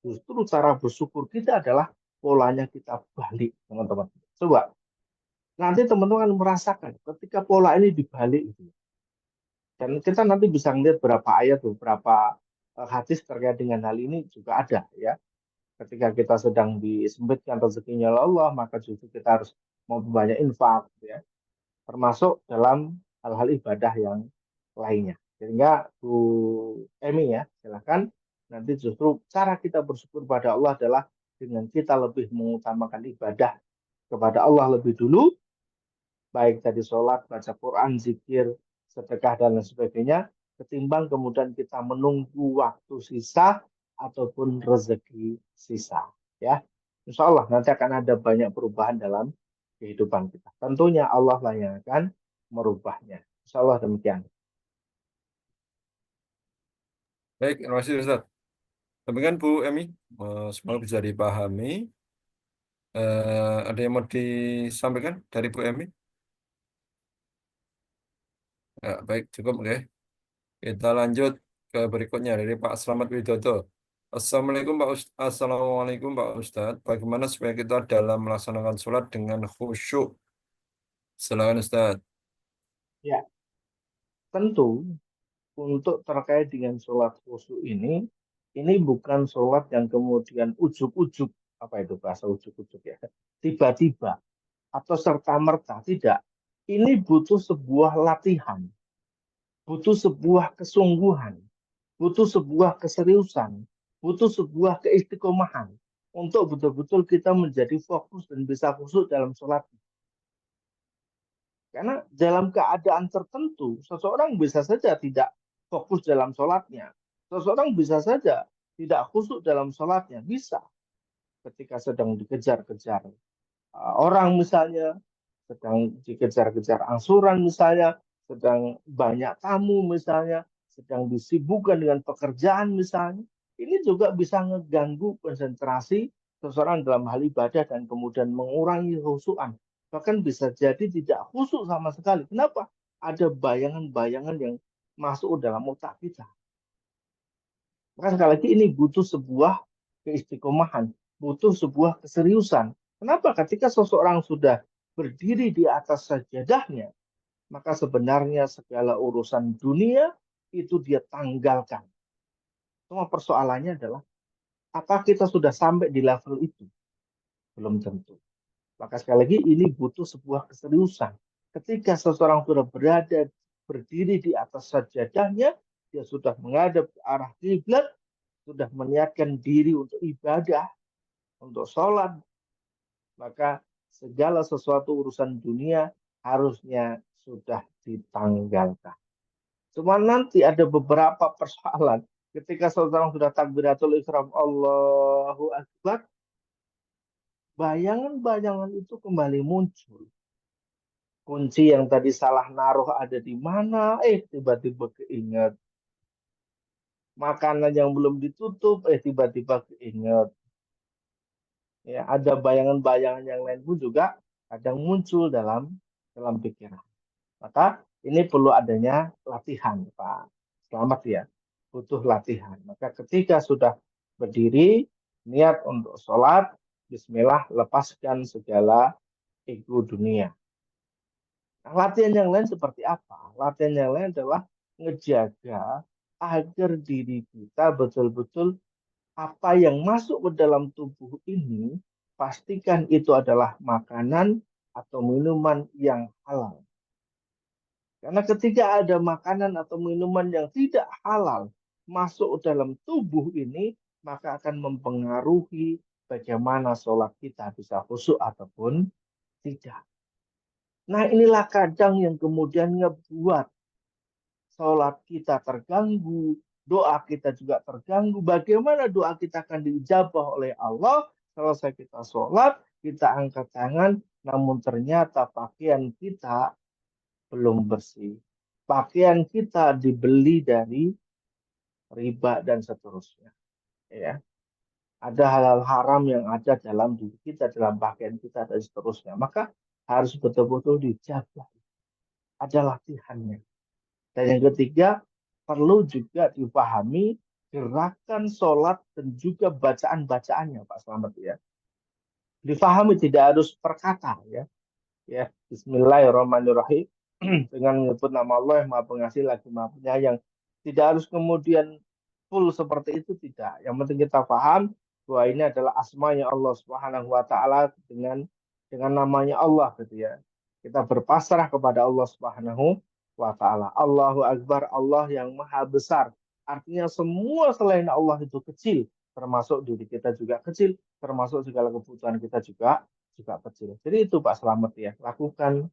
justru cara bersyukur kita adalah polanya kita balik, teman-teman. Coba, nanti teman-teman merasakan ketika pola ini dibalik. Gitu. Dan kita nanti bisa melihat berapa ayat, beberapa hadis terkait dengan hal ini juga ada ya. Ketika kita sedang disempitkan rezekinya oleh Allah, maka justru kita harus memperbanyak infak, ya. Termasuk dalam hal-hal ibadah yang lainnya. Sehingga Bu Emi ya, silakan. Nanti justru cara kita bersyukur pada Allah adalah dengan kita lebih mengutamakan ibadah kepada Allah lebih dulu, baik tadi sholat, baca Quran, zikir, sedekah, dan lain sebagainya, ketimbang kemudian kita menunggu waktu sisa ataupun rezeki sisa. Ya, Insya Allah nanti akan ada banyak perubahan dalam kehidupan kita. Tentunya Allah lah yang akan merubahnya. Insya Allah demikian. Baik, terima kasih, Ustaz. Tapi kan Bu Emi, semoga bisa dipahami. Ada yang mau disampaikan dari Bu Emi? Ya, baik, cukup ya. Kita lanjut ke berikutnya dari Pak Slamet Widodo. Assalamualaikum Pak Ustadz. Bagaimana supaya kita dalam melaksanakan sholat dengan khusyuk? Silakan Ustadz. Ya, tentu untuk terkait dengan sholat khusyuk ini bukan sholat yang kemudian ujuk-ujuk, apa itu bahasa ujuk-ujuk ya, tiba-tiba atau serta-merta, tidak. Ini butuh sebuah latihan, butuh sebuah kesungguhan, butuh sebuah keseriusan, butuh sebuah keistiqomahan untuk betul-betul kita menjadi fokus dan bisa khusyuk dalam sholat. Karena dalam keadaan tertentu, seseorang bisa saja tidak fokus dalam sholatnya. Seseorang bisa saja tidak khusyuk dalam sholatnya. Bisa ketika sedang dikejar-kejar orang misalnya, sedang dikejar-kejar angsuran misalnya, sedang banyak tamu misalnya, sedang disibukkan dengan pekerjaan misalnya. Ini juga bisa ngeganggu konsentrasi seseorang dalam hal ibadah dan kemudian mengurangi khusyukan. Bahkan bisa jadi tidak khusyuk sama sekali. Kenapa? Ada bayangan-bayangan yang masuk dalam otak kita. Maka sekali lagi ini butuh sebuah keistiqomahan, butuh sebuah keseriusan. Kenapa? Ketika seseorang sudah berdiri di atas sajadahnya, maka sebenarnya segala urusan dunia itu dia tanggalkan. Cuma persoalannya adalah, apakah kita sudah sampai di level itu? Belum tentu. Maka sekali lagi ini butuh sebuah keseriusan. Ketika seseorang sudah berdiri di atas sajadahnya, dia sudah menghadap ke arah kiblat, sudah meniatkan diri untuk ibadah, untuk sholat, maka segala sesuatu urusan dunia harusnya sudah ditanggalkan. Cuma nanti ada beberapa persoalan ketika seseorang sudah takbiratul ihram Allahu Akbar, bayangan-bayangan itu kembali muncul. Kunci yang tadi salah naruh ada di mana? Tiba-tiba keinget. Makanan yang belum ditutup, tiba-tiba keinget. Ya, ada bayangan-bayangan yang lain pun juga kadang muncul dalam pikiran. Maka ini perlu adanya latihan, Pak. Selamat ya, butuh latihan. Maka ketika sudah berdiri, niat untuk sholat, Bismillah, lepaskan segala ego dunia. Nah, latihan yang lain seperti apa? Latihan yang lain adalah ngejaga agar diri kita betul-betul apa yang masuk ke dalam tubuh ini, pastikan itu adalah makanan atau minuman yang halal. Karena ketika ada makanan atau minuman yang tidak halal masuk dalam tubuh ini, maka akan mempengaruhi bagaimana sholat kita bisa khusyuk ataupun tidak. Nah, inilah kadang yang kemudian ngebuat sholat kita terganggu, doa kita juga terganggu. Bagaimana doa kita akan diijabah oleh Allah? Selesai kita sholat, kita angkat tangan, namun ternyata pakaian kita belum bersih. Pakaian kita dibeli dari riba dan seterusnya. Ya. Ada halal haram yang ada dalam diri kita, dalam pakaian kita dan seterusnya. Maka harus betul-betul dijaga. Ada latihannya. Dan yang ketiga, perlu juga dipahami gerakan sholat dan juga bacaan-bacaannya, Pak Slamet ya. Difahami tidak harus perkata ya. Ya, Bismillahirrahmanirrahim dengan menyebut nama Allah yang Maha Pengasih lagi Maha Penyayang. Tidak harus kemudian full seperti itu, tidak. Yang penting kita paham bahwa ini adalah asmanya Allah Subhanahu wa taala dengan namanya Allah gitu ya. Kita berpasrah kepada Allah Subhanahu wa taala. Allahu Akbar, Allah yang Maha Besar. Artinya semua selain Allah itu kecil, termasuk diri kita juga kecil, termasuk segala kebutuhan kita juga kecil. Jadi itu Pak Slamet ya, lakukan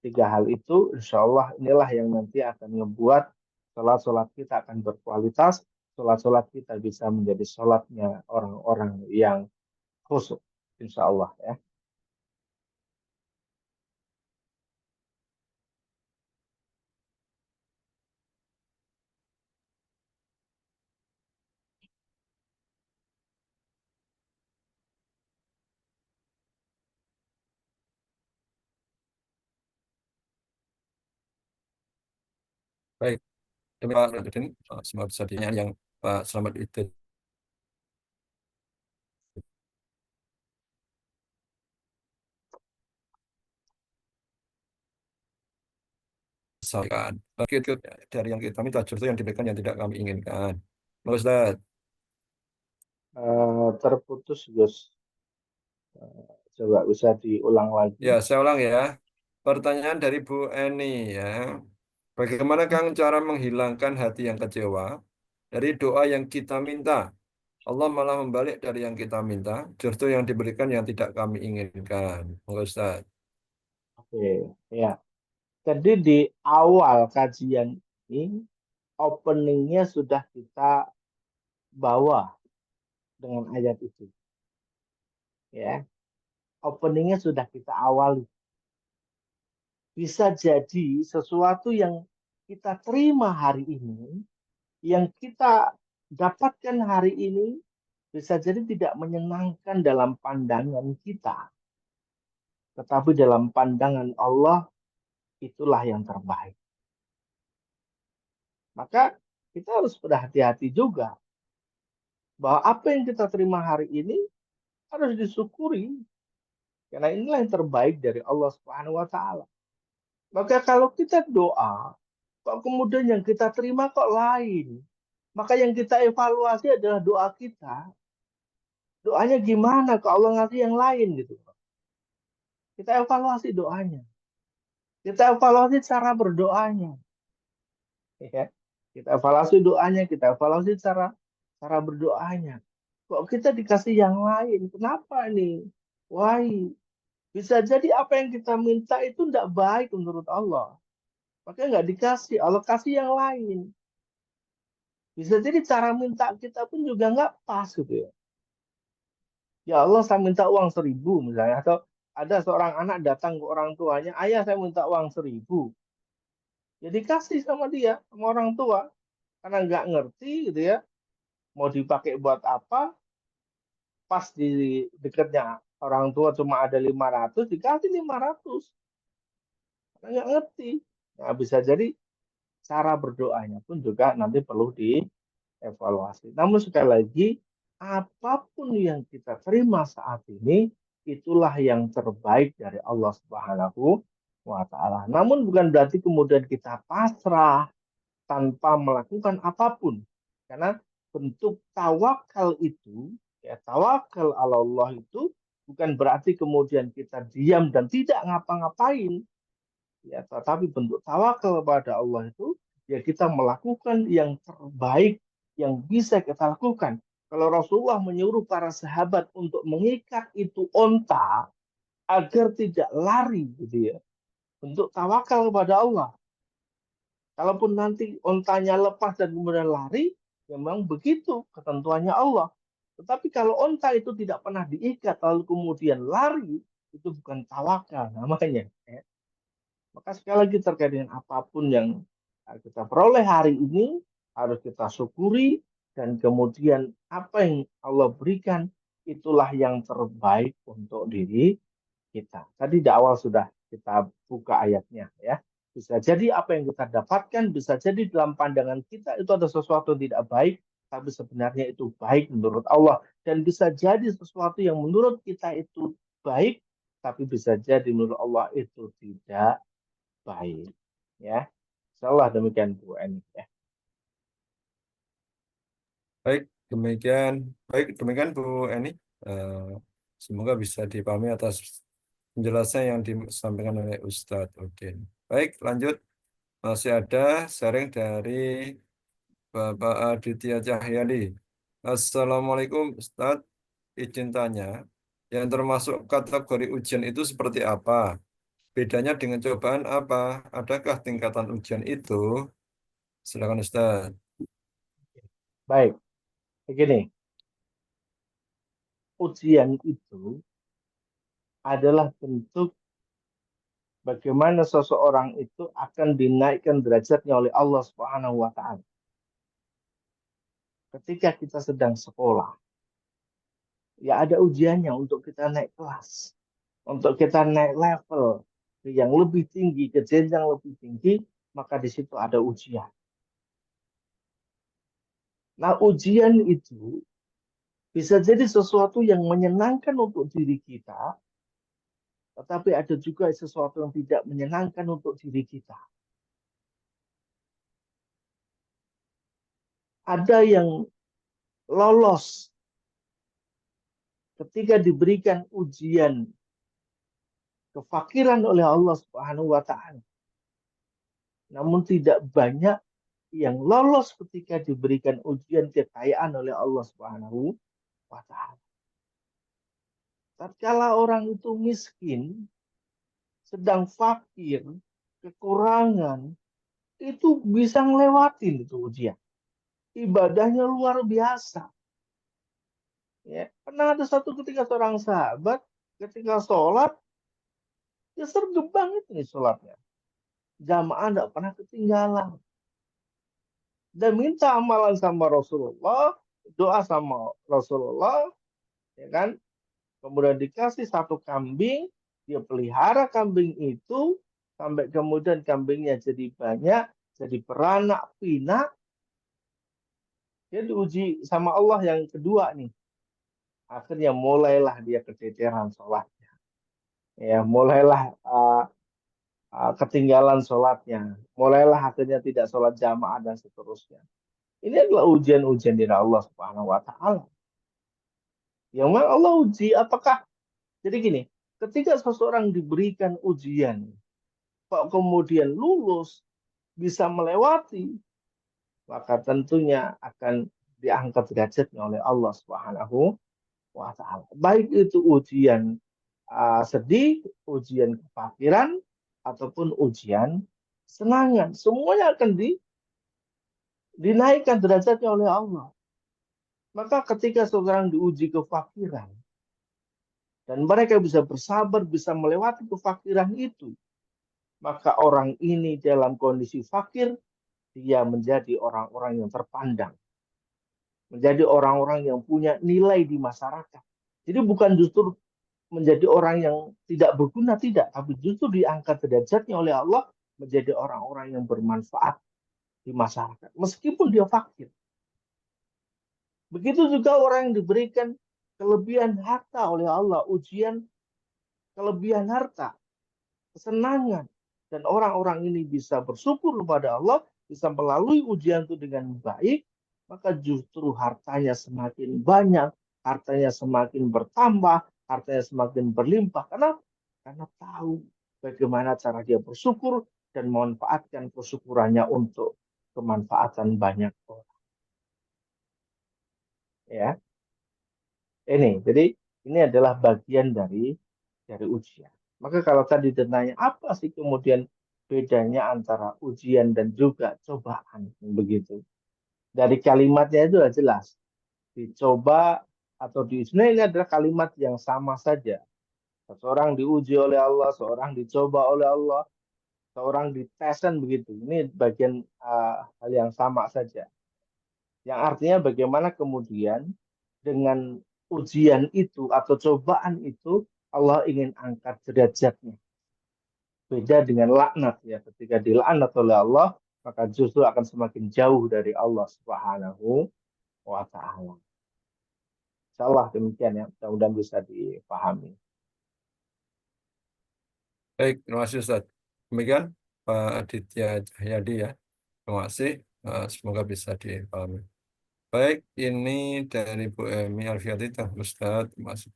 tiga hal itu, insya Allah inilah yang nanti akan membuat sholat-sholat kita akan berkualitas, sholat-sholat kita bisa menjadi sholatnya orang-orang yang khusyuk, insya Allah ya. Baik, terima kasih Pak Nurdin. Semoga bisa yang Pak Selamat itu sampaikan. Begitu dari yang kita minta justru yang diberikan yang tidak kami inginkan. Pak Ustaz, Terputus, Gus. Coba bisa diulang lagi. ya saya ulang ya. Pertanyaan dari Bu Eni ya. Bagaimana Kang cara menghilangkan hati yang kecewa dari doa yang kita minta? Allah malah membalik dari yang kita minta, justru yang diberikan yang tidak kami inginkan. Pak Ustaz. Oke, ya. Jadi di awal kajian ini, openingnya sudah kita bawa dengan ayat itu. Ya, openingnya sudah kita awali. Bisa jadi sesuatu yang kita terima hari ini, yang kita dapatkan hari ini, bisa jadi tidak menyenangkan dalam pandangan kita. Tetapi dalam pandangan Allah, itulah yang terbaik. Maka kita harus berhati-hati juga bahwa apa yang kita terima hari ini harus disyukuri karena inilah yang terbaik dari Allah Subhanahu wa taala. Maka kalau kita doa, kok kemudian yang kita terima kok lain, maka yang kita evaluasi adalah doa kita. Doanya gimana kok Allah ngasih yang lain gitu. Kita evaluasi doanya. Kita evaluasi cara berdoanya. Ya. Kita evaluasi doanya, kita evaluasi cara berdoanya. Kok kita dikasih yang lain? Kenapa nih? Why? Bisa jadi apa yang kita minta itu tidak baik menurut Allah. Makanya nggak dikasih. Allah kasih yang lain. Bisa jadi cara minta kita pun juga nggak pas gitu ya. Ya Allah, saya minta uang 1.000 misalnya. Atau ada seorang anak datang ke orang tuanya, ayah saya minta uang 1.000. Ya dikasih sama dia, sama orang tua. Karena nggak ngerti gitu ya. Mau dipakai buat apa, pas di dekatnya orang tua cuma ada 500, dikasih 500. Karena nggak ngerti. Nah, bisa jadi cara berdoanya pun juga nanti perlu dievaluasi. Namun sekali lagi, apapun yang kita terima saat ini, itulah yang terbaik dari Allah Subhanahu wa taala. Namun bukan berarti kemudian kita pasrah tanpa melakukan apapun. Karena bentuk tawakal itu, ya tawakal ala Allah itu bukan berarti kemudian kita diam dan tidak ngapa-ngapain. Ya, tetapi bentuk tawakal kepada Allah itu ya kita melakukan yang terbaik yang bisa kita lakukan. Kalau Rasulullah menyuruh para sahabat untuk mengikat itu onta agar tidak lari gitu ya. Bentuk tawakal kepada Allah. Kalaupun nanti ontanya lepas dan kemudian lari, memang begitu ketentuannya Allah. Tetapi kalau onta itu tidak pernah diikat lalu kemudian lari, itu bukan tawakal namanya. Ya. Maka sekali lagi terkait dengan apapun yang kita peroleh hari ini, harus kita syukuri, dan kemudian apa yang Allah berikan, itulah yang terbaik untuk diri kita. Tadi di awal sudah kita buka ayatnya ya. Bisa jadi apa yang kita dapatkan, bisa jadi dalam pandangan kita itu ada sesuatu yang tidak baik, tapi sebenarnya itu baik menurut Allah. Dan bisa jadi sesuatu yang menurut kita itu baik, tapi bisa jadi menurut Allah itu tidak baik. Ya, insyaallah demikian Bu Eni ya. Baik, demikian Bu Eni. Eh, Semoga bisa dipahami atas penjelasan yang disampaikan oleh Ustadz Udin. Baik, lanjut. Masih ada sharing dari Bapak Aditya Cahyadi. Assalamualaikum Ustadz. Izin tanya, yang termasuk kategori ujian itu seperti apa? Bedanya dengan cobaan apa? Adakah tingkatan ujian itu? Silakan Ustadz. Baik, begini, ujian itu adalah bentuk bagaimana seseorang itu akan dinaikkan derajatnya oleh Allah Subhanahu wa taala. Ketika kita sedang sekolah, ya ada ujiannya untuk kita naik kelas, untuk kita naik level yang lebih tinggi, ke jenjang lebih tinggi, maka di situ ada ujian. Nah, ujian itu bisa jadi sesuatu yang menyenangkan untuk diri kita, tetapi ada juga sesuatu yang tidak menyenangkan untuk diri kita. Ada yang lolos ketika diberikan ujian kefakiran oleh Allah Subhanahu wa taala. Namun tidak banyak yang lolos ketika diberikan ujian kekayaan oleh Allah Subhanahu wa taala. Tatkala orang itu miskin, sedang fakir, kekurangan, itu bisa ngelewatin itu ujian. Ibadahnya luar biasa. Ya, pernah ada satu ketika seorang sahabat ketika sholat, ya sergap banget nih sholatnya. Jamaah tidak pernah ketinggalan. Dan minta amalan sama Rasulullah, doa sama Rasulullah, ya kan? Kemudian dikasih satu kambing, dia pelihara kambing itu, sampai kemudian kambingnya jadi banyak, jadi beranak pinak. Dia diuji sama Allah yang kedua nih. Akhirnya mulailah dia keteteran sholatnya. Ya, mulailah ketinggalan sholatnya. Mulailah akhirnya tidak sholat jamaah dan seterusnya. Ini adalah ujian-ujian dari Allah Subhanahu wa taala. Yang mana Allah uji apakah, jadi gini, ketika seseorang diberikan ujian, kok kemudian lulus, bisa melewati, maka tentunya akan diangkat derajatnya oleh Allah Subhanahu wa taala. Baik itu ujian sedih, ujian kefakiran, ataupun ujian senangan, semuanya akan dinaikkan derajatnya oleh Allah. Maka ketika seseorang diuji kefakiran, dan mereka bisa bersabar, bisa melewati kefakiran itu, maka orang ini dalam kondisi fakir, dia menjadi orang-orang yang terpandang. Menjadi orang-orang yang punya nilai di masyarakat. Jadi bukan justru menjadi orang yang tidak berguna, tidak. Tapi justru diangkat derajatnya oleh Allah menjadi orang-orang yang bermanfaat di masyarakat. Meskipun dia fakir. Begitu juga orang yang diberikan kelebihan harta oleh Allah. Ujian kelebihan harta. Kesenangan. Dan orang-orang ini bisa bersyukur kepada Allah. Bisa melalui ujian itu dengan baik. Maka justru hartanya semakin banyak. Hartanya semakin bertambah. Hartanya semakin berlimpah. Karena tahu bagaimana cara dia bersyukur dan memanfaatkan kesyukurannya untuk kemanfaatan banyak orang. Ya, jadi ini adalah bagian dari ujian. Maka kalau tadi ditanya apa sih kemudian bedanya antara ujian dan juga cobaan, begitu. Dari kalimatnya itu sudah jelas. Dicoba atau diuji, ini adalah kalimat yang sama saja. Seorang diuji oleh Allah, seorang dicoba oleh Allah, seorang ditesen begitu. Ini bagian hal yang sama saja. Yang artinya bagaimana kemudian dengan ujian itu atau cobaan itu Allah ingin angkat derajatnya. Beda dengan laknat ya. Ketika dilaknat oleh Allah, maka justru akan semakin jauh dari Allah Subhanahu wa taala. Insyaallah demikian ya. Mudah-mudahan bisa dipahami. Baik, terima kasih Ustaz. Demikian Pak Aditya Cahyadi ya. Terima kasih. Semoga bisa dipahami. Baik, ini dari Bu Emi Alfiati, Ustaz. Terima kasih.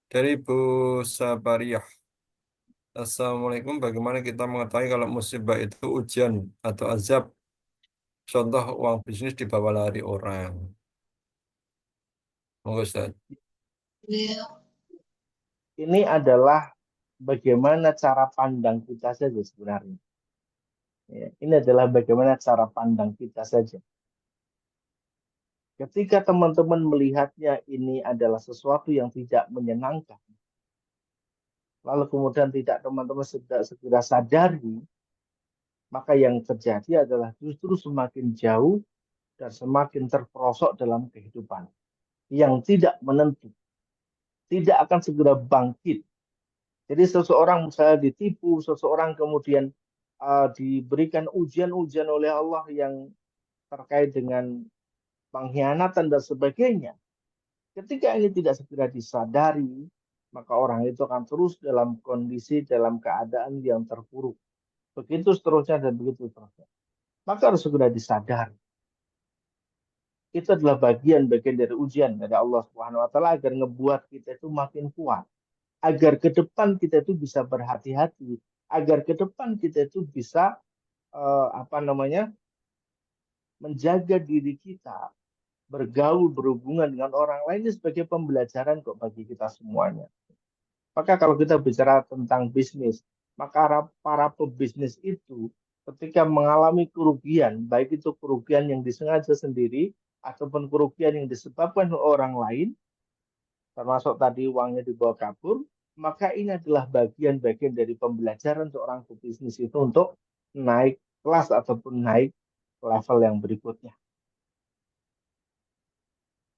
Dari Bu Sabariyah. Assalamualaikum. Bagaimana kita mengetahui kalau musibah itu ujian atau azab? Contoh uang bisnis dibawa lari orang. Monggo Ustaz. Ini adalah bagaimana cara pandang kita saja sebenarnya. Ya, ini adalah bagaimana cara pandang kita saja. Ketika teman-teman melihatnya ini adalah sesuatu yang tidak menyenangkan, lalu kemudian tidak teman-teman segera sadari, maka yang terjadi adalah justru semakin jauh dan semakin terperosok dalam kehidupan yang tidak menentu, tidak akan segera bangkit. Jadi seseorang misalnya ditipu, seseorang kemudian diberikan ujian-ujian oleh Allah yang terkait dengan pengkhianatan dan sebagainya, ketika ini tidak segera disadari, maka orang itu akan terus dalam kondisi, dalam keadaan yang terpuruk. Begitu seterusnya dan begitu seterusnya. Maka harus segera disadari. Itu adalah bagian-bagian dari ujian dari Allah Subhanahu wa taala agar ngebuat kita itu makin kuat, agar ke depan kita itu bisa berhati-hati, agar ke depan kita itu bisa menjaga diri kita, bergaul, berhubungan dengan orang lain ini sebagai pembelajaran kok bagi kita semuanya. Maka kalau kita bicara tentang bisnis, maka para pebisnis itu ketika mengalami kerugian, baik itu kerugian yang disengaja sendiri ataupun kerugian yang disebabkan oleh orang lain, termasuk tadi uangnya dibawa kabur, maka ini adalah bagian-bagian dari pembelajaran untuk orang pebisnis itu untuk naik kelas ataupun naik level yang berikutnya.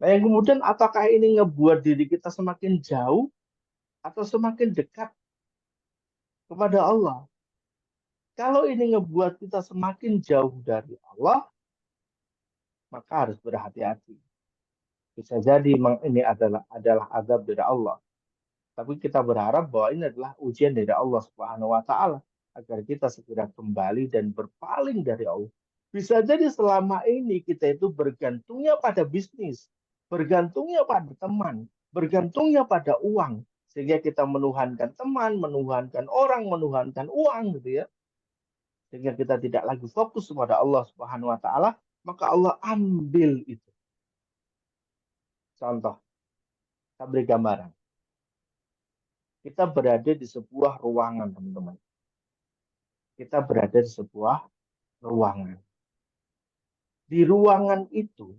Nah, yang kemudian apakah ini ngebuat diri kita semakin jauh atau semakin dekat kepada Allah? Kalau ini ngebuat kita semakin jauh dari Allah, maka harus berhati-hati. Bisa jadi ini adalah azab dari Allah. Tapi kita berharap bahwa ini adalah ujian dari Allah Subhanahu wa taala agar kita segera kembali dan berpaling dari Allah. Bisa jadi selama ini kita itu bergantungnya pada bisnis, bergantungnya pada teman, bergantungnya pada uang, sehingga kita menuhankan teman, menuhankan orang, menuhankan uang gitu ya. Sehingga kita tidak lagi fokus kepada Allah Subhanahu wa taala, maka Allah ambil itu. Contoh, saya beri gambaran. Kita berada di sebuah ruangan, teman-teman. Kita berada di sebuah ruangan. Di ruangan itu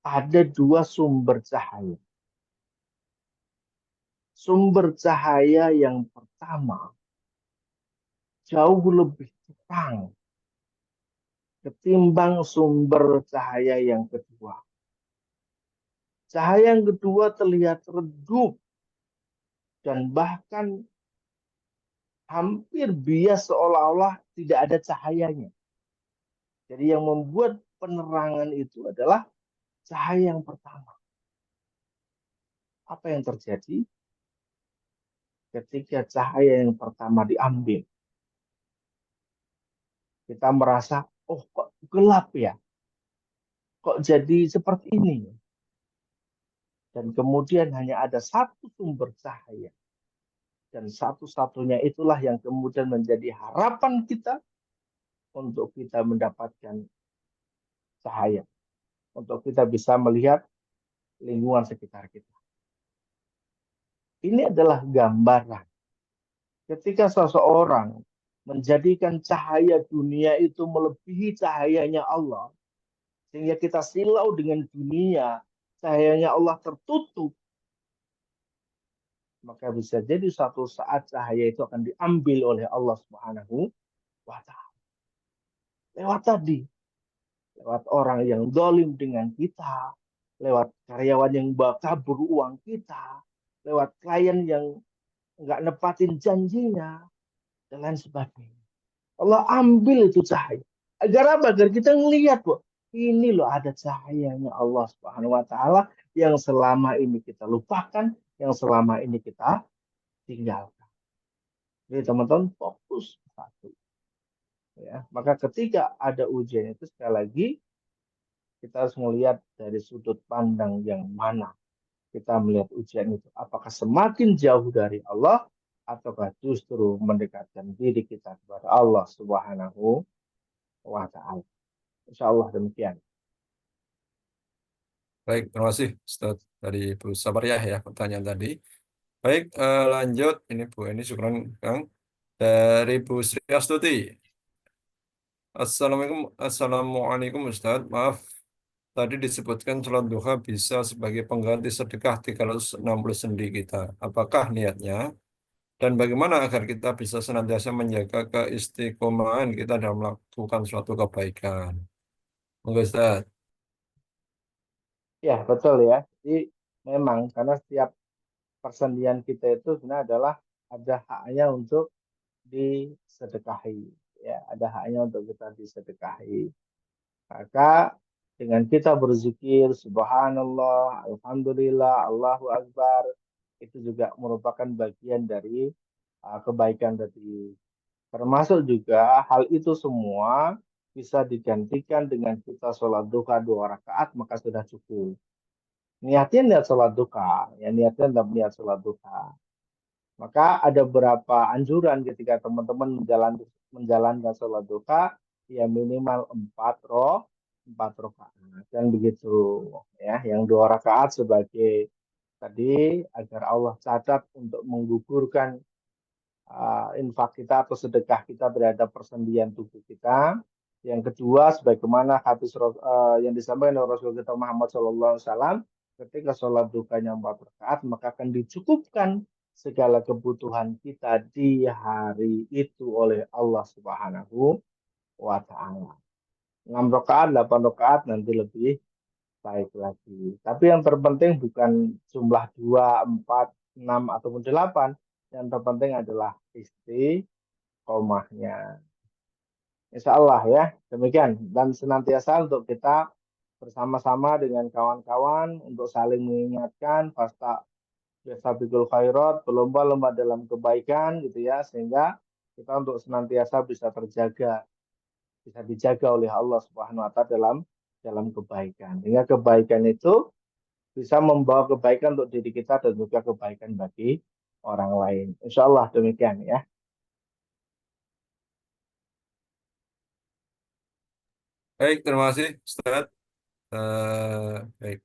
ada dua sumber cahaya. Sumber cahaya yang pertama jauh lebih terang ketimbang sumber cahaya yang kedua. Cahaya yang kedua terlihat redup dan bahkan hampir bias seolah-olah tidak ada cahayanya. Jadi yang membuat penerangan itu adalah cahaya yang pertama. Apa yang terjadi ketika cahaya yang pertama diambil? Kita merasa, oh kok gelap ya? Kok jadi seperti ini? Dan kemudian hanya ada satu sumber cahaya. Dan satu-satunya itulah yang kemudian menjadi harapan kita untuk kita mendapatkan cahaya. Untuk kita bisa melihat lingkungan sekitar kita. Ini adalah gambaran. Ketika seseorang menjadikan cahaya dunia itu melebihi cahayanya Allah, sehingga kita silau dengan dunia, cahayanya Allah tertutup, maka bisa jadi suatu saat cahaya itu akan diambil oleh Allah Subhanahu wa taala. Lewat tadi, lewat orang yang zalim dengan kita, lewat karyawan yang kabur uang kita, lewat klien yang nggak nepatin janjinya, dan lain sebagainya. Allah ambil itu cahaya. Agar apa? Agar kita ngelihat, kok ini loh ada cahayanya Allah Subhanahu wa taala yang selama ini kita lupakan, yang selama ini kita tinggalkan. Jadi teman-teman fokus satu. Ya, maka ketika ada ujian itu sekali lagi kita harus melihat dari sudut pandang yang mana kita melihat ujian itu. Apakah semakin jauh dari Allah ataukah justru mendekatkan diri kita kepada Allah Subhanahu wa taala. Insyaallah demikian. Baik, terima kasih Ustaz dari Bu Sabaryah ya pertanyaan tadi. Baik, lanjut. Ini Bu, ini syukran Kang. Dari Bu Sri Astuti. Assalamualaikum Ustaz. Maaf, tadi disebutkan sholat duha bisa sebagai pengganti sedekah 360 sendi kita. Apakah niatnya? Dan bagaimana agar kita bisa senantiasa menjaga keistiqomahan kita dalam melakukan suatu kebaikan? Monggo Ustaz. Ya, betul ya. Jadi memang karena setiap persendian kita itu sebenarnya adalah ada haknya untuk disedekahi ya, ada haknya untuk kita disedekahi. Maka dengan kita berzikir, subhanallah, alhamdulillah, Allahu Akbar, itu juga merupakan bagian dari kebaikan tadi. Termasuk juga hal itu semua bisa digantikan dengan kita sholat duha 2 rakaat, maka sudah cukup. Niatnya niat sholat duha, ya niatnya dalam niat sholat duha. Maka ada beberapa anjuran ketika teman-teman menjalankan sholat duha, ya minimal 4 rakaat. Dan begitu, ya. Yang 2 rakaat sebagai tadi agar Allah catat untuk menggugurkan infak kita atau sedekah kita terhadap persendian tubuh kita. Yang kedua, sebagaimana hadis yang disampaikan oleh Rasul kita Muhammad SAW, ketika sholat duhanya 4 rakaat, maka akan dicukupkan segala kebutuhan kita di hari itu oleh Allah Subhanahu wa Ta'ala. 6 rakaat, 8 rakaat nanti lebih baik lagi. Tapi yang terpenting bukan jumlah 2, 4, 6 ataupun 8. Yang terpenting adalah istiqomahnya. Insya Allah ya, demikian. Dan senantiasa untuk kita bersama-sama dengan kawan-kawan untuk saling mengingatkan, fastabiqul khairat, berlomba-lomba dalam kebaikan gitu ya, sehingga kita untuk senantiasa bisa dijaga oleh Allah Subhanahu wa Ta'ala dalam kebaikan. Sehingga kebaikan itu bisa membawa kebaikan untuk diri kita dan juga kebaikan bagi orang lain. Insya Allah demikian ya. Baik, terima kasih Ustaz. Baik,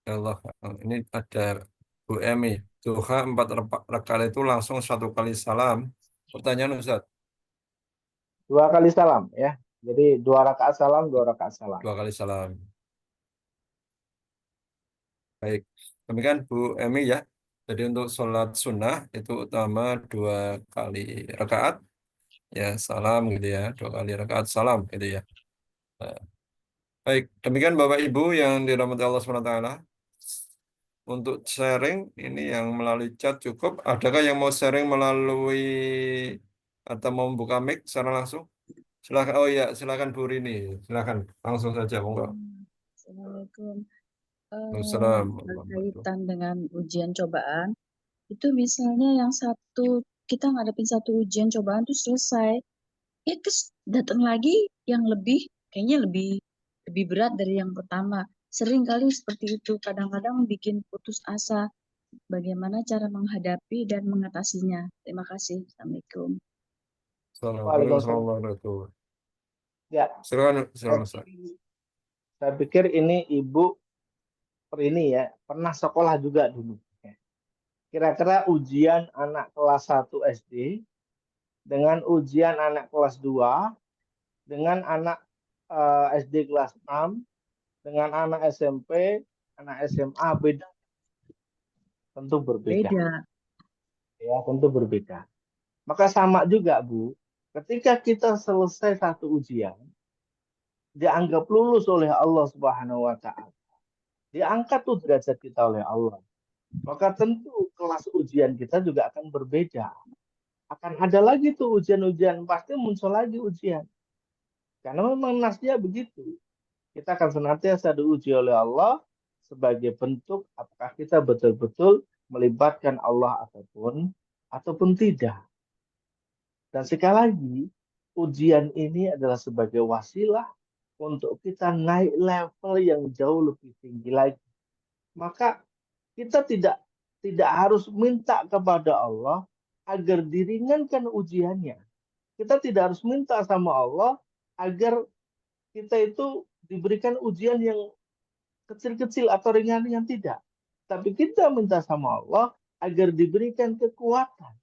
ya Allah. Ini ada Bu Emi. Duha 4 rakaat itu langsung 1 kali salam. Pertanyaan Ustaz, 2 kali salam ya. Jadi 2 rakaat salam, 2 rakaat salam. 2 kali salam. Baik, demikian Bu Emi ya. Jadi untuk sholat sunnah itu utama 2 kali rakaat, ya salam gitu ya, 2 kali rakaat salam gitu ya. Nah, baik, demikian Bapak Ibu yang dirahmati Allah SWT. Untuk sharing ini yang melalui chat cukup. Adakah yang mau sharing melalui atau mau membuka mic secara langsung? Silakan. Oh ya, silakan Bu Rini. Silakan langsung saja, monggo. Assalamualaikum. Assalamualaikum. Berkaitan dengan ujian cobaan, itu misalnya yang satu, kita ngadepin satu ujian cobaan tuh selesai, terus datang lagi yang kayaknya lebih berat dari yang pertama. Sering kali seperti itu, kadang-kadang bikin putus asa. Bagaimana cara menghadapi dan mengatasinya? Terima kasih. Assalamualaikum. Assalamualaikum Waalaikumsalam. warahmatullahi wabarakatuh. Ya, Silakan, saya Ustaz. pikir ini Ibu ini ya pernah sekolah juga dulu. Kira-kira ujian anak kelas 1 SD dengan ujian anak kelas 2 dengan anak SD kelas 6 dengan anak SMP, anak SMA beda, tentu berbeda. Beda. Ya, tentu berbeda. Maka sama juga, Bu. Ketika kita selesai satu ujian, dianggap lulus oleh Allah Subhanahu wa Ta'ala. Diangkat tuh derajat kita oleh Allah. Maka tentu kelas ujian kita juga akan berbeda. Akan ada lagi tuh ujian-ujian, pasti muncul lagi ujian. Karena memang nasnya begitu. Kita akan senantiasa diuji oleh Allah sebagai bentuk apakah kita betul-betul melibatkan Allah ataupun tidak. Dan sekali lagi, ujian ini adalah sebagai wasilah untuk kita naik level yang jauh lebih tinggi lagi. Maka kita tidak harus minta kepada Allah agar diringankan ujiannya. Kita tidak harus minta sama Allah agar kita itu diberikan ujian yang kecil-kecil atau ringan-ringan, tidak. Tapi kita minta sama Allah agar diberikan kekuatan.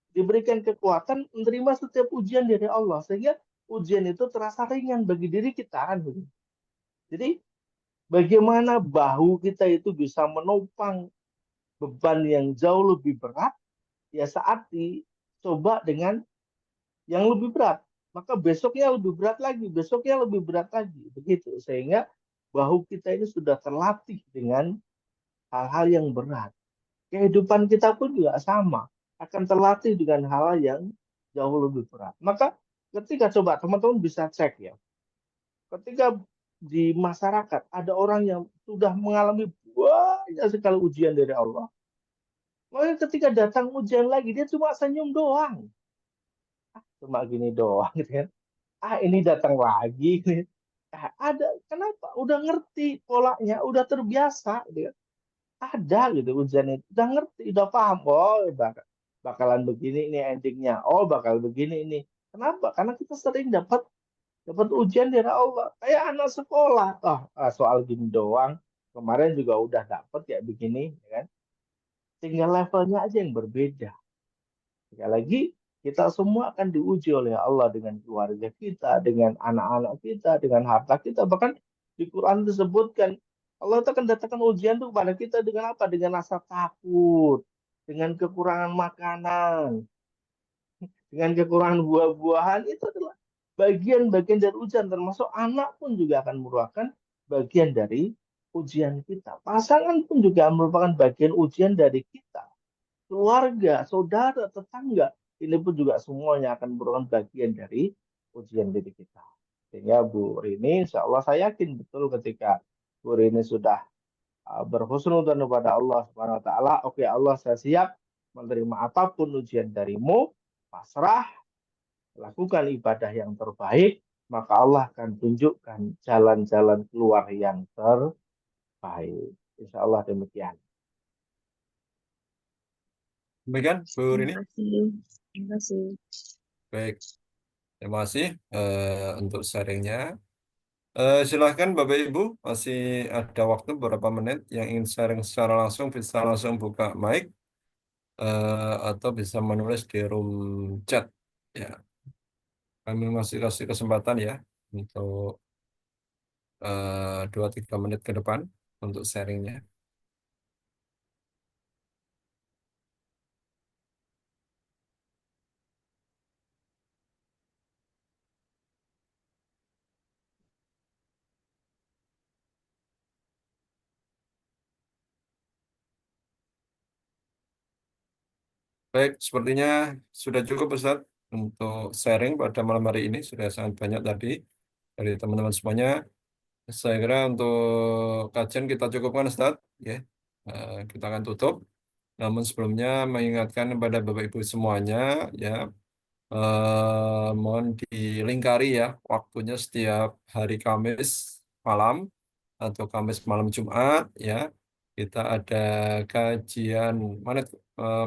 Diberikan kekuatan menerima setiap ujian dari Allah. Sehingga ujian itu terasa ringan bagi diri kita. Jadi bagaimana bahu kita itu bisa menopang beban yang jauh lebih berat, ya saat dicoba dengan yang lebih berat. Maka besoknya lebih berat lagi, besoknya lebih berat lagi. Begitu. Sehingga bahu kita ini sudah terlatih dengan hal-hal yang berat. Kehidupan kita pun juga sama. Akan terlatih dengan hal yang jauh lebih berat. Maka ketika coba teman-teman bisa cek ya, ketika di masyarakat ada orang yang sudah mengalami banyak sekali ujian dari Allah. Makanya ketika datang ujian lagi, dia cuma senyum doang. Cuma gini doang gitu kan. Ini datang lagi. Ada, kenapa? Udah ngerti polanya, udah terbiasa. Gitu kan. Ada gitu ujian itu. Udah ngerti, udah paham. Oh, bakalan begini ini endingnya. Oh, bakal begini ini. Kenapa? Karena kita sering dapat ujian dari Allah. Kayak anak sekolah. Soal gini doang. Kemarin juga udah dapat kayak begini, ya kan? Tinggal levelnya aja yang berbeda. Sekali lagi, kita semua akan diuji oleh Allah dengan keluarga kita, dengan anak-anak kita, dengan harta kita. Bahkan di Quran disebutkan, Allah itu akan datangkan ujian itu kepada kita dengan apa? Dengan rasa takut, dengan kekurangan makanan, dengan kekurangan buah-buahan. Itu adalah bagian-bagian dari ujian. Termasuk anak pun juga akan merupakan bagian dari ujian kita. Pasangan pun juga merupakan bagian ujian dari kita. Keluarga, saudara, tetangga, ini pun juga semuanya akan merupakan bagian dari ujian diri kita. Sehingga Bu Rini, insya Allah saya yakin betul ketika Bu Rini sudah berhusnudzon kepada Allah Subhanahu Wa Taala, oke Allah saya siap menerima apapun ujian darimu, pasrah, lakukan ibadah yang terbaik, maka Allah akan tunjukkan jalan-jalan keluar yang terbaik. Insya Allah demikian. Demikian, Bu Terima Rini. kasih. Terima kasih. Baik, terima kasih untuk sharingnya. Silahkan Bapak Ibu, masih ada waktu beberapa menit yang ingin sharing secara langsung, bisa langsung buka mic atau bisa menulis di room chat. Ya, kami masih kasih kesempatan ya untuk 2-3 menit ke depan untuk sharingnya. Baik, sepertinya sudah cukup Ustaz untuk sharing pada malam hari ini. Sudah sangat banyak tadi dari teman-teman semuanya. Saya kira untuk kajian kita cukupkan Ustaz. Ya. Kita akan tutup. Namun sebelumnya mengingatkan kepada Bapak Ibu semuanya, ya mohon dilingkari ya waktunya setiap hari Kamis malam atau Kamis malam Jumat ya. Kita ada kajian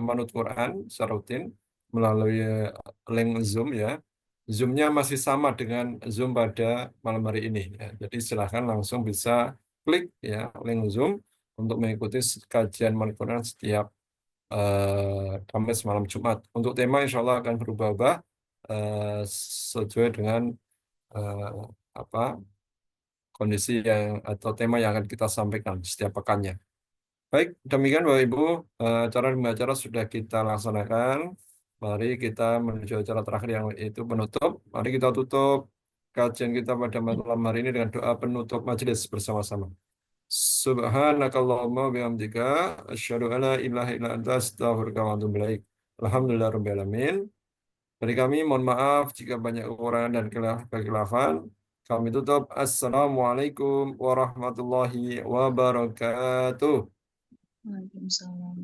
manut Quran secara rutin melalui link Zoom ya. Zoom-nya masih sama dengan Zoom pada malam hari ini ya. Jadi silahkan langsung bisa klik ya link Zoom untuk mengikuti kajian manut Quran setiap Kamis malam Jumat. Untuk tema insya Allah akan berubah-ubah sesuai dengan eh, apa kondisi yang atau tema yang akan kita sampaikan setiap pekannya. Baik, demikian Bapak Ibu, acara demi acara sudah kita laksanakan. Mari kita menuju acara terakhir yang itu penutup. Mari kita tutup kajian kita pada malam hari ini dengan doa penutup majelis bersama-sama. Subhanakallahumma bihamdika asyhadu an la ilaha illa anta astaghfiruka wa atubu ilaik. Alhamdulillahirabbil alamin. Dari kami mohon maaf jika banyak kekurangan dan kekhilafan. Kami tutup. Assalamualaikum warahmatullahi wabarakatuh. Waalaikumsalam.